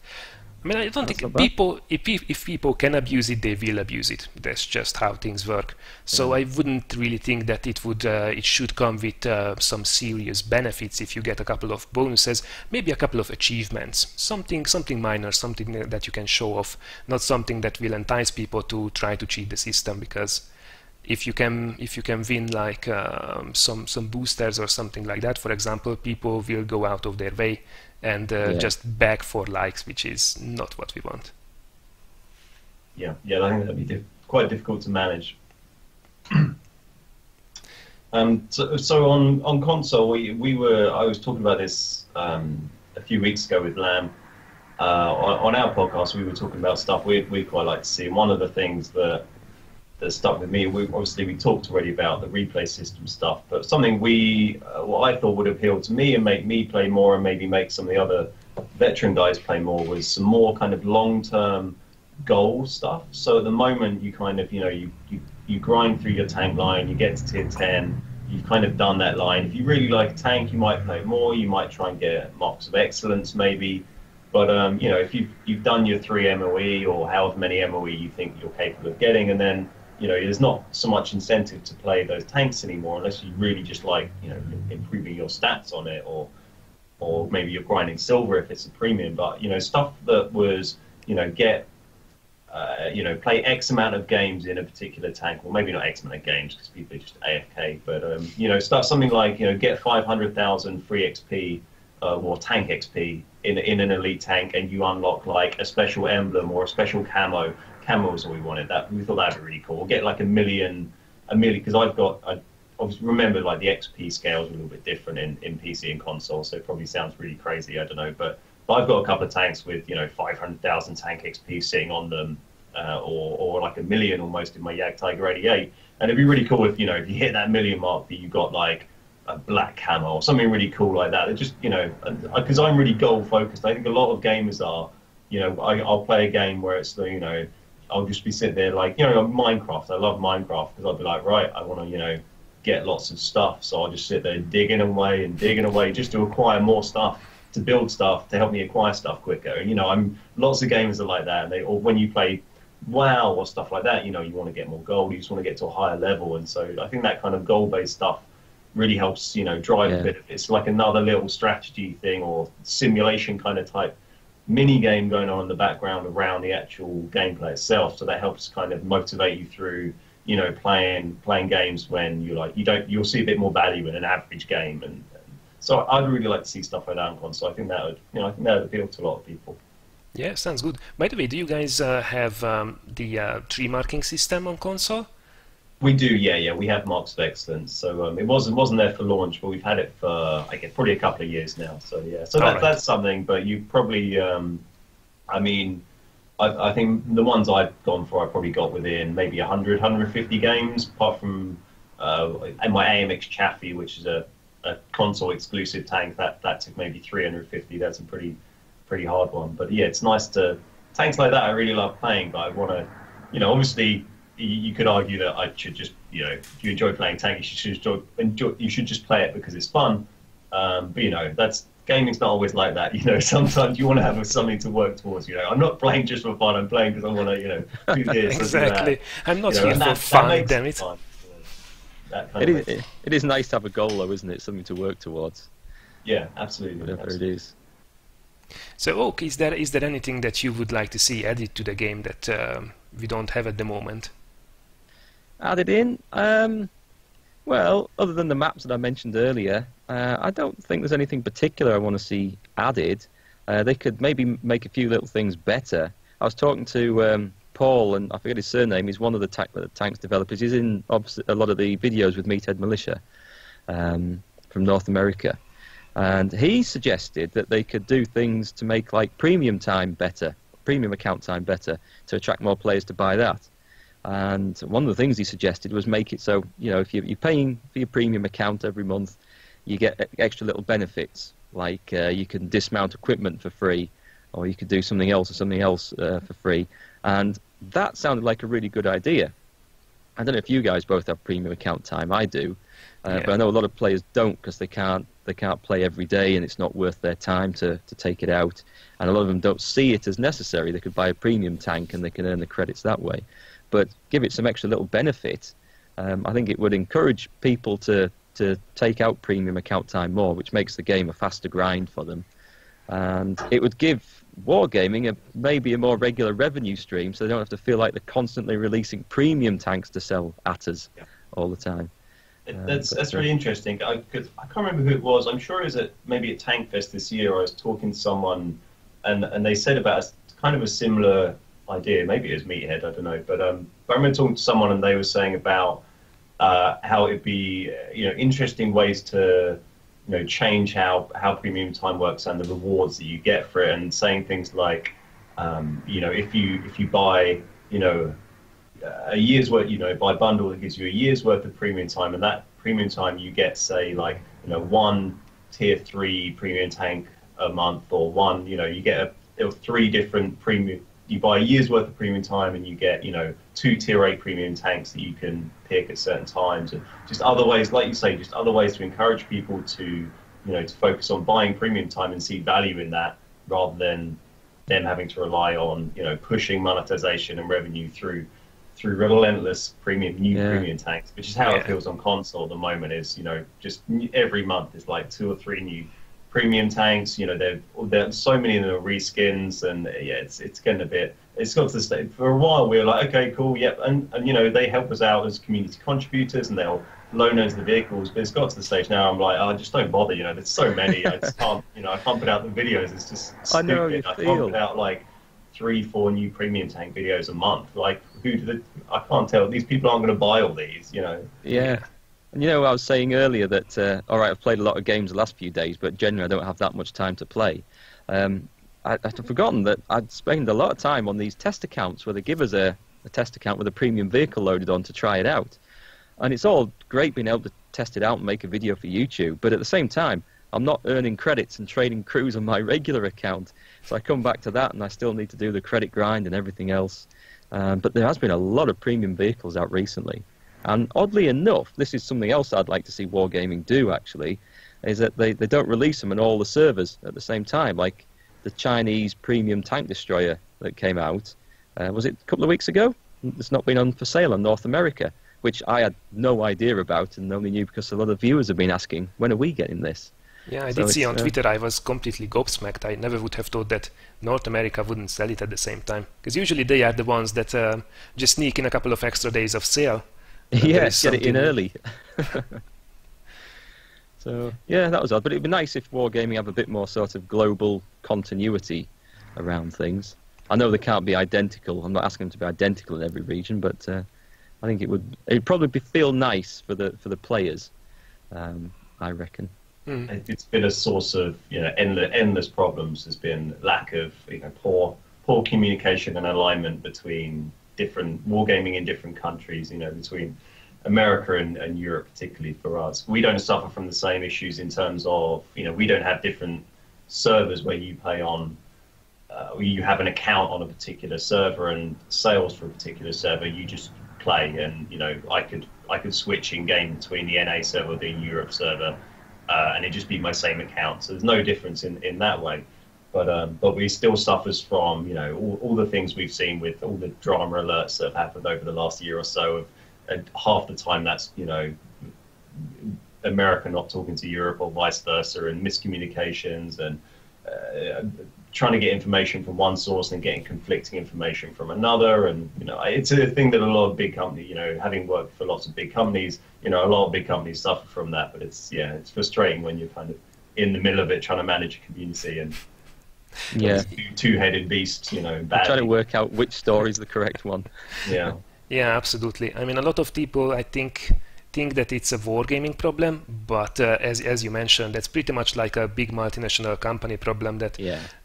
Speaker 1: I mean, I don't think people, if people can abuse it, they will abuse it. That's just how things work. So I wouldn't really think that it should come with some serious benefits if you get a couple of bonuses, maybe a couple of achievements, something minor, something that you can show off, not something that will entice people to try to cheat the system. Because if you can win like some boosters or something like that, for example, people will go out of their way and just beg for likes, which is not what we want.
Speaker 3: Yeah, I think that'd be quite difficult to manage. So on console, I was talking about this a few weeks ago with Lamb. On our podcast, we were talking about stuff we'd quite like to see. And one of the things that stuck with me, we talked already about the replay system stuff, but something what I thought would appeal to me and make me play more, and maybe make some of the other veteran guys play more, was some more kind of long-term goal stuff. So at the moment, you kind of, you grind through your tank line, you get to tier 10, you've kind of done that line. If you really like a tank, you might play more, you might try and get marks of excellence maybe. But if you've done your 3 MOE or however many MOE you think you're capable of getting, and then there's not so much incentive to play those tanks anymore unless you really just like, improving your stats on it, or maybe you're grinding silver if it's a premium. But, stuff that was, play X amount of games in a particular tank, or maybe not X amount of games because people are just AFK, but, something like, get 500,000 free XP or tank XP in an elite tank, and you unlock like a special emblem or a special camo. Camo was all we wanted. We thought that'd be really cool. Get like a million, because I obviously remember like the XP scales are a little bit different in PC and console, so it probably sounds really crazy. I don't know, but I've got a couple of tanks with 500,000 tank XP sitting on them, or like a million almost in my Yak Tiger 88, and it'd be really cool if you hit that million mark that you got like a black camo or something really cool like that. It just because I'm really goal focused. I think a lot of gamers are. I'll play a game where it's I'll just be sitting there like, Minecraft. I love Minecraft because I'll be like, right, I want to, get lots of stuff. So I'll just sit there digging away just to acquire more stuff, to build stuff, to help me acquire stuff quicker. And, lots of gamers are like that. Or when you play WoW or stuff like that, you want to get more gold. You just want to get to a higher level. And so I think that kind of goal-based stuff really helps, drive a bit of, it's like another little strategy thing or simulation kind of type mini game going on in the background around the actual gameplay itself, so that helps kind of motivate you through playing games when you'll see a bit more value in an average game, and so I'd really like to see stuff like that on console. I think that would appeal to a lot of people.
Speaker 1: Yeah, sounds good. By the way, do you guys have the tree marking system on console?
Speaker 3: We do, yeah. We have Marks of Excellence. So it wasn't there for launch, but we've had it for probably a couple of years now. So yeah, so that's something. But you probably, I think the ones I've gone for, I probably got within maybe 100, 150 games, apart from and my AMX Chaffee, which is a console exclusive tank. That took maybe 350. That's a pretty hard one. But yeah, it's nice to tanks like that. I really love playing, but I want to, obviously. You could argue that I should just, if you enjoy playing tank, you should just play it because it's fun. But gaming's not always like that. Sometimes you want to have something to work towards. I'm not playing just for fun. I'm playing because I want to, do this.
Speaker 1: Exactly. I'm not here for fun. Damn it.
Speaker 2: It is nice to have a goal, though, isn't it? Something to work towards.
Speaker 3: Yeah, absolutely.
Speaker 2: whatever it is.
Speaker 1: So, Oak, is there anything that you would like to see added to the game that we don't have at the moment?
Speaker 2: Added in? Well, other than the maps that I mentioned earlier, I don't think there's anything particular I want to see added. They could maybe make a few little things better. I was talking to Paul, and I forget his surname. He's one of the tanks developers. He's in a lot of the videos with Meathead Militia from North America. And he suggested that they could do things to make like premium account time better, to attract more players to buy that. And one of the things he suggested was make it so, if you're paying for your premium account every month, you get extra little benefits, like you can dismount equipment for free, or you could do something else for free. And that sounded like a really good idea. I don't know if you guys both have premium account time. I do. But I know a lot of players don't, because they can't play every day, and it's not worth their time to take it out. And a lot of them don't see it as necessary. They could buy a premium tank and they can earn the credits that way. But give it some extra little benefit. I think it would encourage people to take out premium account time more, which makes the game a faster grind for them. And it would give Wargaming maybe a more regular revenue stream, so they don't have to feel like they're constantly releasing premium tanks to sell at us all the time.
Speaker 3: That's really interesting. I can't remember who it was. I'm sure it was maybe at Tank Fest this year. I was talking to someone, and they said about kind of a similar idea. Maybe it was Meathead, I don't know. But I remember talking to someone, and they were saying about how it'd be interesting ways to change how premium time works and the rewards that you get for it, and saying things like if you buy a year's worth, by bundle, that gives you a year's worth of premium time, and that premium time you get, say, like, one tier 3 premium tank a month, or one, you get 3 different premium, you buy a year's worth of premium time and you get, 2 tier 8 premium tanks that you can pick at certain times, and just other ways, like you say, just other ways to encourage people to, to focus on buying premium time and see value in that, rather than them having to rely on, pushing monetization and revenue through relentless premium tanks, which is how it feels on console at the moment. Is just every month it's like 2 or 3 new premium tanks. There's so many of them are reskins, and it's getting a bit. It's got to the stage. For a while we were like, okay, cool, yep, and they help us out as community contributors, and they'll loan us the vehicles. But it's got to the stage now I'm like, just don't bother. There's so many. I just can't. I can't put out the videos. It's just stupid.
Speaker 2: I know you
Speaker 3: I
Speaker 2: feel.
Speaker 3: can't put out like 3-4 new premium tank videos a month. Like, I can't tell. These people aren't going to buy all these,
Speaker 2: Yeah. And I was saying earlier that, all right, I've played a lot of games the last few days, but generally I don't have that much time to play. I'd forgotten that I'd spend a lot of time on these test accounts where they give us a test account with a premium vehicle loaded on to try it out. And it's all great being able to test it out and make a video for YouTube, but at the same time, I'm not earning credits and trading crews on my regular account. So I come back to that, and I still need to do the credit grind and everything else. But there has been a lot of premium vehicles out recently. And oddly enough, this is something else I'd like to see Wargaming do, actually, is that they don't release them on all the servers at the same time. Like the Chinese premium tank destroyer that came out, was it a couple of weeks ago? It's not been on for sale in North America, which I had no idea about and only knew because a lot of viewers have been asking, when are we getting this?
Speaker 1: Yeah, I did see on Twitter. I was completely gobsmacked. I never would have thought that North America wouldn't sell it at the same time, because usually they are the ones that just sneak in a couple of extra days of sale.
Speaker 2: Yeah, get it in early. So yeah, that was odd. But it'd be nice if Wargaming have a bit more sort of global continuity around things. I know they can't be identical. I'm not asking them to be identical in every region, but I think it'd probably feel nice for the players. I reckon.
Speaker 3: It's been a source of endless problems. There's been lack of poor communication and alignment between different wargaming in different countries. Between America and Europe, particularly for us. We don't suffer from the same issues in terms of we don't have different servers where you play on. You have an account on a particular server and sales for a particular server. You just play, and I could switch in game between the NA server or the Europe server. And it'd just be my same account, so there's no difference in that way. But we still suffers from all the things we've seen with all the drama alerts that have happened over the last year or so. And half the time that's America not talking to Europe or vice versa, and miscommunications, and trying to get information from one source and getting conflicting information from another. And it's a thing that a lot of big companies, having worked for lots of big companies, a lot of big companies suffer from that. But it's frustrating when you're kind of in the middle of it trying to manage a community and two-headed beast, badly.
Speaker 2: Trying to work out which story is the correct one.
Speaker 3: Yeah.
Speaker 1: Yeah, absolutely. I mean, a lot of people, I think that it's a wargaming problem, but as you mentioned, that's pretty much like a big multinational company problem, that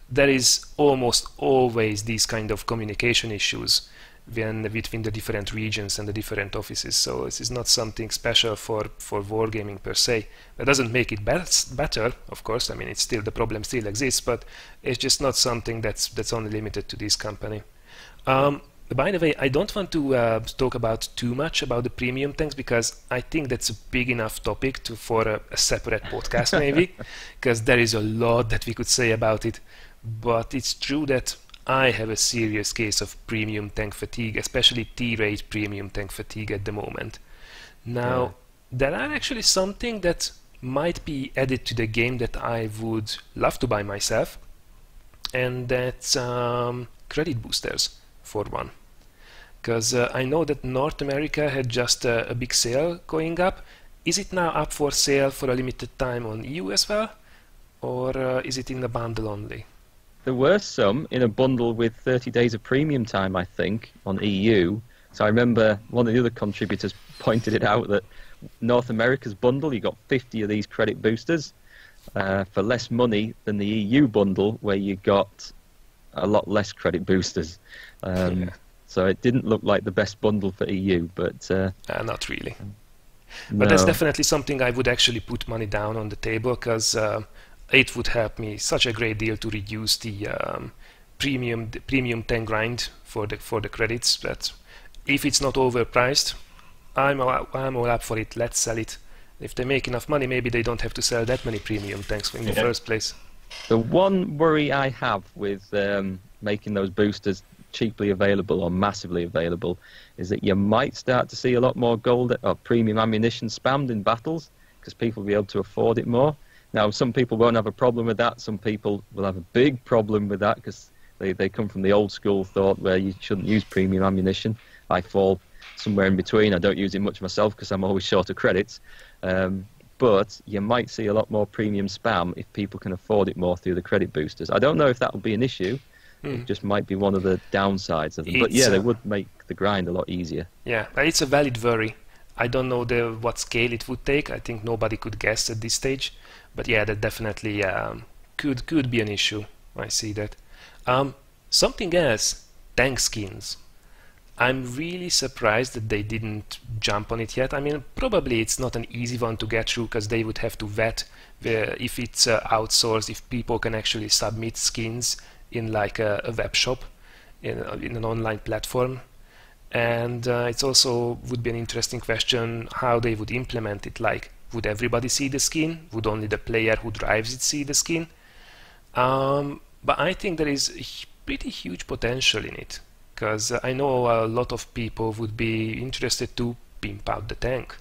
Speaker 1: there is almost always these kind of communication issues between the different regions and the different offices. So this is not something special for wargaming per se. That doesn't make it better, of course. I mean, it's still, the problem still exists, but it's just not something that's only limited to this company. By the way, I don't want to talk about too much about the premium tanks, because I think that's a big enough topic for a separate podcast maybe, because there is a lot that we could say about it. But it's true that I have a serious case of premium tank fatigue, especially T-rate premium tank fatigue at the moment. Now, there are actually something that might be added to the game that I would love to buy myself, and that's credit boosters, for one. Because I know that North America had just a big sale going up. Is it now up for sale for a limited time on EU as well? Or is it in a bundle only?
Speaker 2: There were some in a bundle with 30 days of premium time, I think, on EU. So I remember one of the other contributors pointed it out that North America's bundle, you got 50 of these credit boosters for less money than the EU bundle, where you got a lot less credit boosters. So it didn't look like the best bundle for EU, but...
Speaker 1: not really. But that's definitely something I would actually put money down on the table, because it would help me such a great deal to reduce the premium tank grind for the credits. But if it's not overpriced, I'm all up for it. Let's sell it. If they make enough money, maybe they don't have to sell that many premium tanks in the first place.
Speaker 2: The one worry I have with making those boosters cheaply available or massively available is that you might start to see a lot more gold or premium ammunition spammed in battles, because people will be able to afford it more. Now, some people won't have a problem with that. Some people will have a big problem with that, because they come from the old school thought where you shouldn't use premium ammunition. I fall somewhere in between. I don't use it much myself because I'm always short of credits. But you might see a lot more premium spam if people can afford it more through the credit boosters. I don't know if that will be an issue. It just might be one of the downsides of them. But yeah, they would make the grind a lot easier.
Speaker 1: Yeah, it's a valid worry. I don't know what scale it would take. I think nobody could guess at this stage. But yeah, that definitely could be an issue. I see that. Something else, tank skins. I'm really surprised that they didn't jump on it yet. I mean, probably it's not an easy one to get through, because they would have to vet if it's outsourced, if people can actually submit skins in like a web shop, in an online platform. And it's also would be an interesting question how they would implement it. Like, would everybody see the skin? Would only the player who drives it see the skin? But I think there is a pretty huge potential in it, because I know a lot of people would be interested to pimp out the tank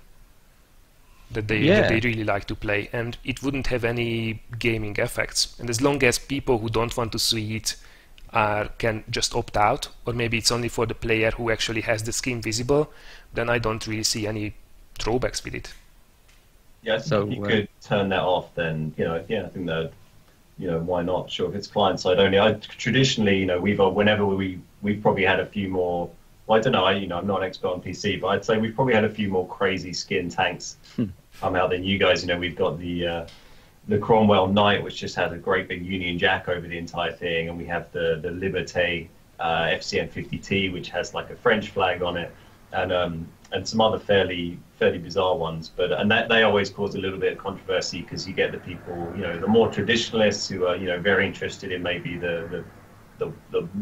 Speaker 1: that they really like to play, and it wouldn't have any gaming effects. And as long as people who don't want to see it can just opt out, or maybe it's only for the player who actually has the skin visible, then I don't really see any drawbacks with it.
Speaker 3: Yeah, so if you could turn that off, then I think that why not? Sure, if it's client side only. Traditionally, we've probably had a few more. Well, I don't know. I'm not an expert on PC, but I'd say we've probably had a few more crazy skin tanks come out than you guys. We've got the Cromwell Knight, which just has a great big Union Jack over the entire thing, and we have the Liberté FCN 50T, which has like a French flag on it, and some other fairly bizarre ones. But they always cause a little bit of controversy, because you get the people, the more traditionalists who are very interested in maybe the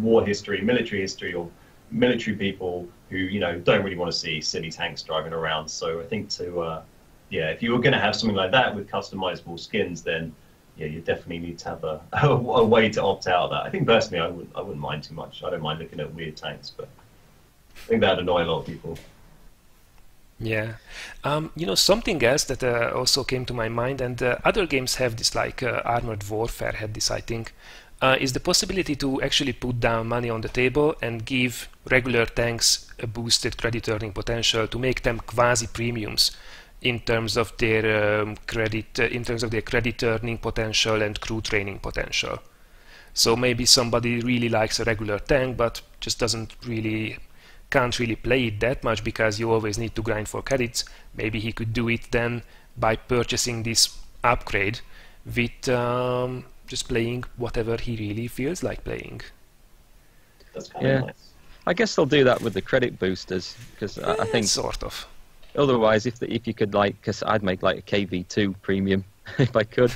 Speaker 3: war history, military history, or military people who don't really want to see silly tanks driving around. So I think if you were going to have something like that with customizable skins, then you definitely need to have a way to opt out of that. I think personally I wouldn't mind too much. I don't mind looking at weird tanks, but I think that'd annoy a lot of people.
Speaker 1: Yeah. Something else that also came to my mind, and other games have this, like Armored Warfare had this, I think, is the possibility to actually put down money on the table and give regular tanks a boosted credit earning potential to make them quasi premiums in terms of their credit earning potential and crew training potential. So maybe somebody really likes a regular tank, but just can't really play it that much because you always need to grind for credits. Maybe he could do it then by purchasing this upgrade with just playing whatever he really feels like playing.
Speaker 3: That's kind of nice.
Speaker 2: I guess they'll do that with the credit boosters, because I think
Speaker 1: sort of.
Speaker 2: Otherwise, if you could, like, because I'd make like a KV2 premium if I could,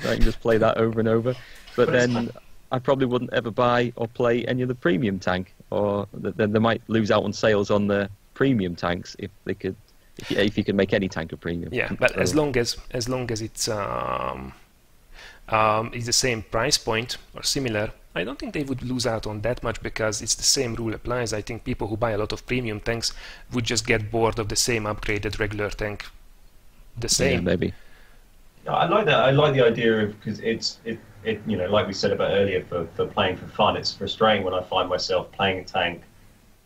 Speaker 2: I can just play that over and over. But then I probably wouldn't ever buy or play any of the premium tank, or then they might lose out on sales on the premium tanks if they could. If you could make any tank a premium.
Speaker 1: Yeah, but so, as long as it's the same price point or similar, I don't think they would lose out on that much, because it's the same rule applies. I think people who buy a lot of premium tanks would just get bored of the same upgraded regular tank. The same.
Speaker 2: Yeah, maybe.
Speaker 3: I like that. I like the idea of, because it like we said about earlier, for playing for fun. It's frustrating when I find myself playing a tank.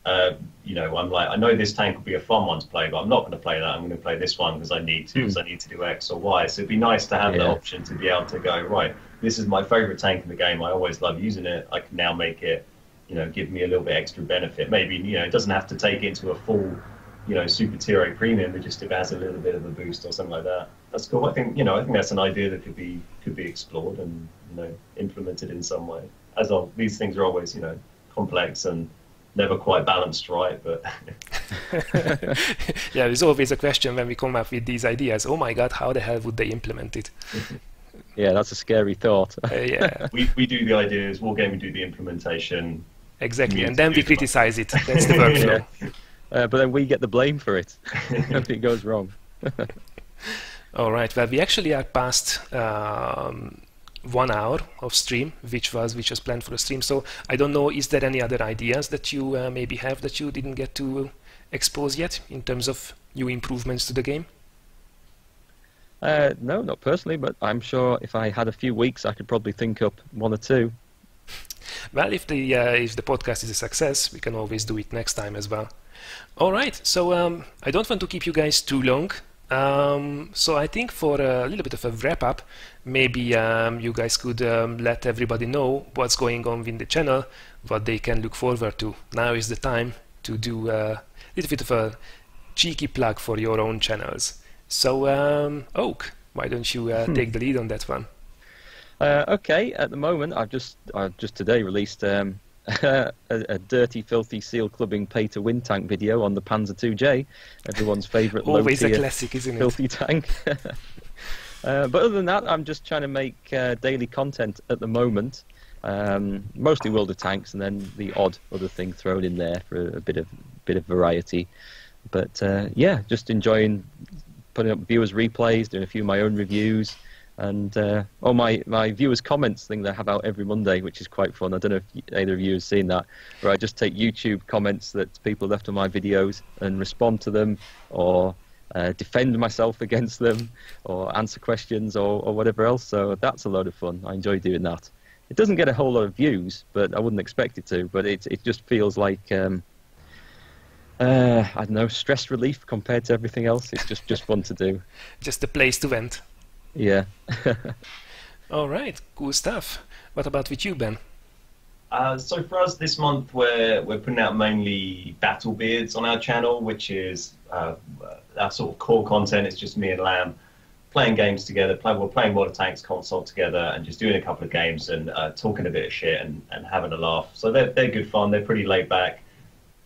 Speaker 3: I'm like, I know this tank will be a fun one to play, but I'm not going to play that. I'm going to play this one because I need to, because I need to do X or Y. So it'd be nice to have the option to be able to go, right, this is my favorite tank in the game. I always love using it. I can now make it, give me a little bit extra benefit. Maybe, it doesn't have to take it into a full, super tier A premium, but just if it has a little bit of a boost or something like that. That's cool. I think that's an idea that could be explored and, implemented in some way. These things are always, complex and never quite balanced right, but
Speaker 1: yeah, there's always a question when we come up with these ideas. Oh my god, how the hell would they implement it?
Speaker 2: Yeah, that's a scary thought.
Speaker 1: Yeah,
Speaker 3: we do the ideas, Wargaming do the implementation.
Speaker 1: Exactly, and then we criticize it. That's the workflow.
Speaker 2: But then we get the blame for it if it goes wrong.
Speaker 1: All right, well, we actually are past 1 hour of stream, which was planned for the stream. So I don't know, is there any other ideas that you maybe have that you didn't get to expose yet in terms of new improvements to the game?
Speaker 2: No, not personally, but I'm sure if I had a few weeks, I could probably think up one or two.
Speaker 1: Well, if the podcast is a success, we can always do it next time as well. All right, so I don't want to keep you guys too long. So I think for a little bit of a wrap up, maybe you guys could let everybody know what's going on in the channel, what they can look forward to. Now is the time to do a little bit of a cheeky plug for your own channels. So Oak, why don't you take the lead on that one?
Speaker 2: Okay, at the moment I've just today released a dirty, filthy, seal clubbing pay-to-win tank video on the Panzer II-J, everyone's favourite
Speaker 1: always a classic, isn't it?
Speaker 2: Filthy tank. But other than that, I'm just trying to make daily content at the moment, mostly World of Tanks, and then the odd other thing thrown in there for a bit of variety. But yeah, just enjoying putting up viewers' replays, doing a few of my own reviews. And my viewers' comments thing that I have out every Monday, which is quite fun. I don't know if either of you have seen that, where I just take YouTube comments that people left on my videos and respond to them, or defend myself against them, or answer questions, or whatever else. So that's a load of fun. I enjoy doing that. It doesn't get a whole lot of views, but I wouldn't expect it to. But it just feels like I don't know, stress relief compared to everything else. It's just fun to do.
Speaker 1: Just a place to vent.
Speaker 2: Yeah.
Speaker 1: All right, cool stuff. What about with you, Ben?
Speaker 3: So for us this month, we're putting out mainly battle beards on our channel, which is our sort of core content. It's just me and Lamb playing games together. We're playing World of Tanks console together and just doing a couple of games and talking a bit of shit and having a laugh. So they're good fun. They're pretty laid back.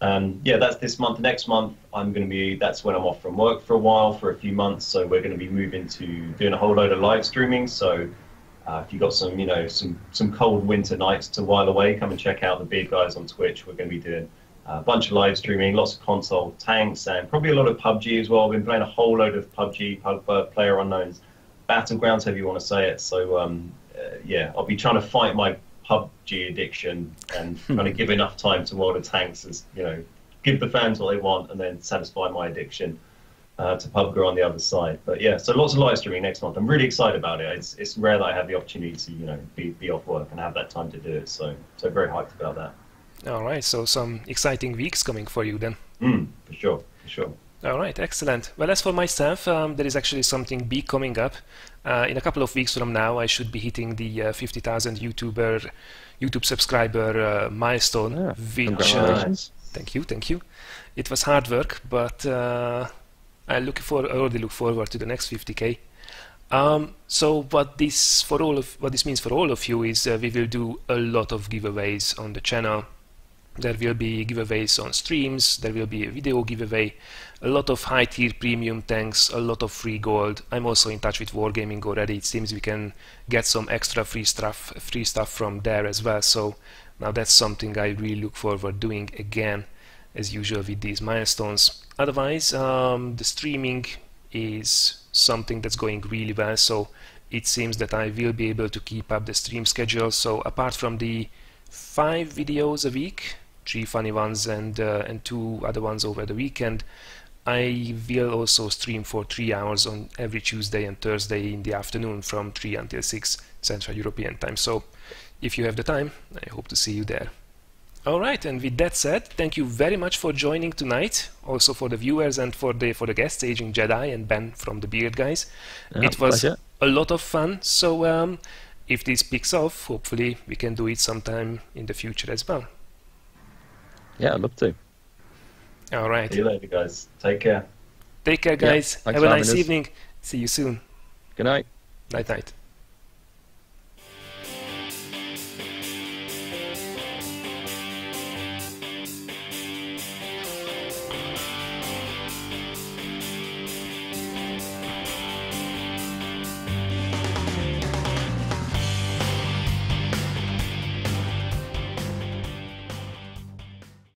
Speaker 3: Yeah, that's this month. Next month, that's when I'm off from work for a while, for a few months. So we're going to be moving to doing a whole load of live streaming. So if you've got some cold winter nights to while away, come and check out the Beard Guys on Twitch. We're going to be doing a bunch of live streaming, lots of console tanks, and probably a lot of PUBG as well. I've been playing a whole load of PUBG, PlayerUnknown's Battlegrounds, however you want to say it. So yeah, I'll be trying to fight my PUBG addiction and kind of give enough time to World of Tanks as, give the fans what they want and then satisfy my addiction. to PUBG on the other side. But yeah, so lots of live streaming next month. I'm really excited about it. It's rare that I have the opportunity to, you know, be off work and have that time to do it. So very hyped about that.
Speaker 1: All right, so some exciting weeks coming for you then.
Speaker 3: For sure, for sure.
Speaker 1: All right, excellent. Well, as for myself, there is actually something big coming up. In a couple of weeks from now, I should be hitting the 50,000 YouTube subscriber milestone, which
Speaker 2: congratulations.
Speaker 1: Thank you. It was hard work, but I already look forward to the next 50k. So what this means for all of you is we will do a lot of giveaways on the channel. There will be giveaways on streams, there will be a video giveaway, a lot of high tier premium tanks, a lot of free gold. I'm also in touch with Wargaming already. It seems we can get some extra free stuff from there as well. So now that's something I really look forward doing again, as usual with these milestones. Otherwise, the streaming is something that's going really well, so it seems that I will be able to keep up the stream schedule. So apart from the 5 videos a week, 3 funny ones and 2 other ones over the weekend, I will also stream for 3 hours on every Tuesday and Thursday in the afternoon from 3 until 6 Central European time. So if you have the time, I hope to see you there. Alright, and with that said, thank you very much for joining tonight, also for the viewers and for the guests, AgingJedi and Ben from the Beard Guys. It was
Speaker 2: pleasure.
Speaker 1: a lot of fun, so if this picks off, hopefully we can do it sometime in the future as well.
Speaker 2: Yeah, I'd love to.
Speaker 1: Alright.
Speaker 3: See you later, guys. Take care.
Speaker 1: Take care, guys.
Speaker 2: Yeah,
Speaker 1: Have a nice
Speaker 2: having us.
Speaker 1: evening. See you soon.
Speaker 2: Good night.
Speaker 1: Night, night.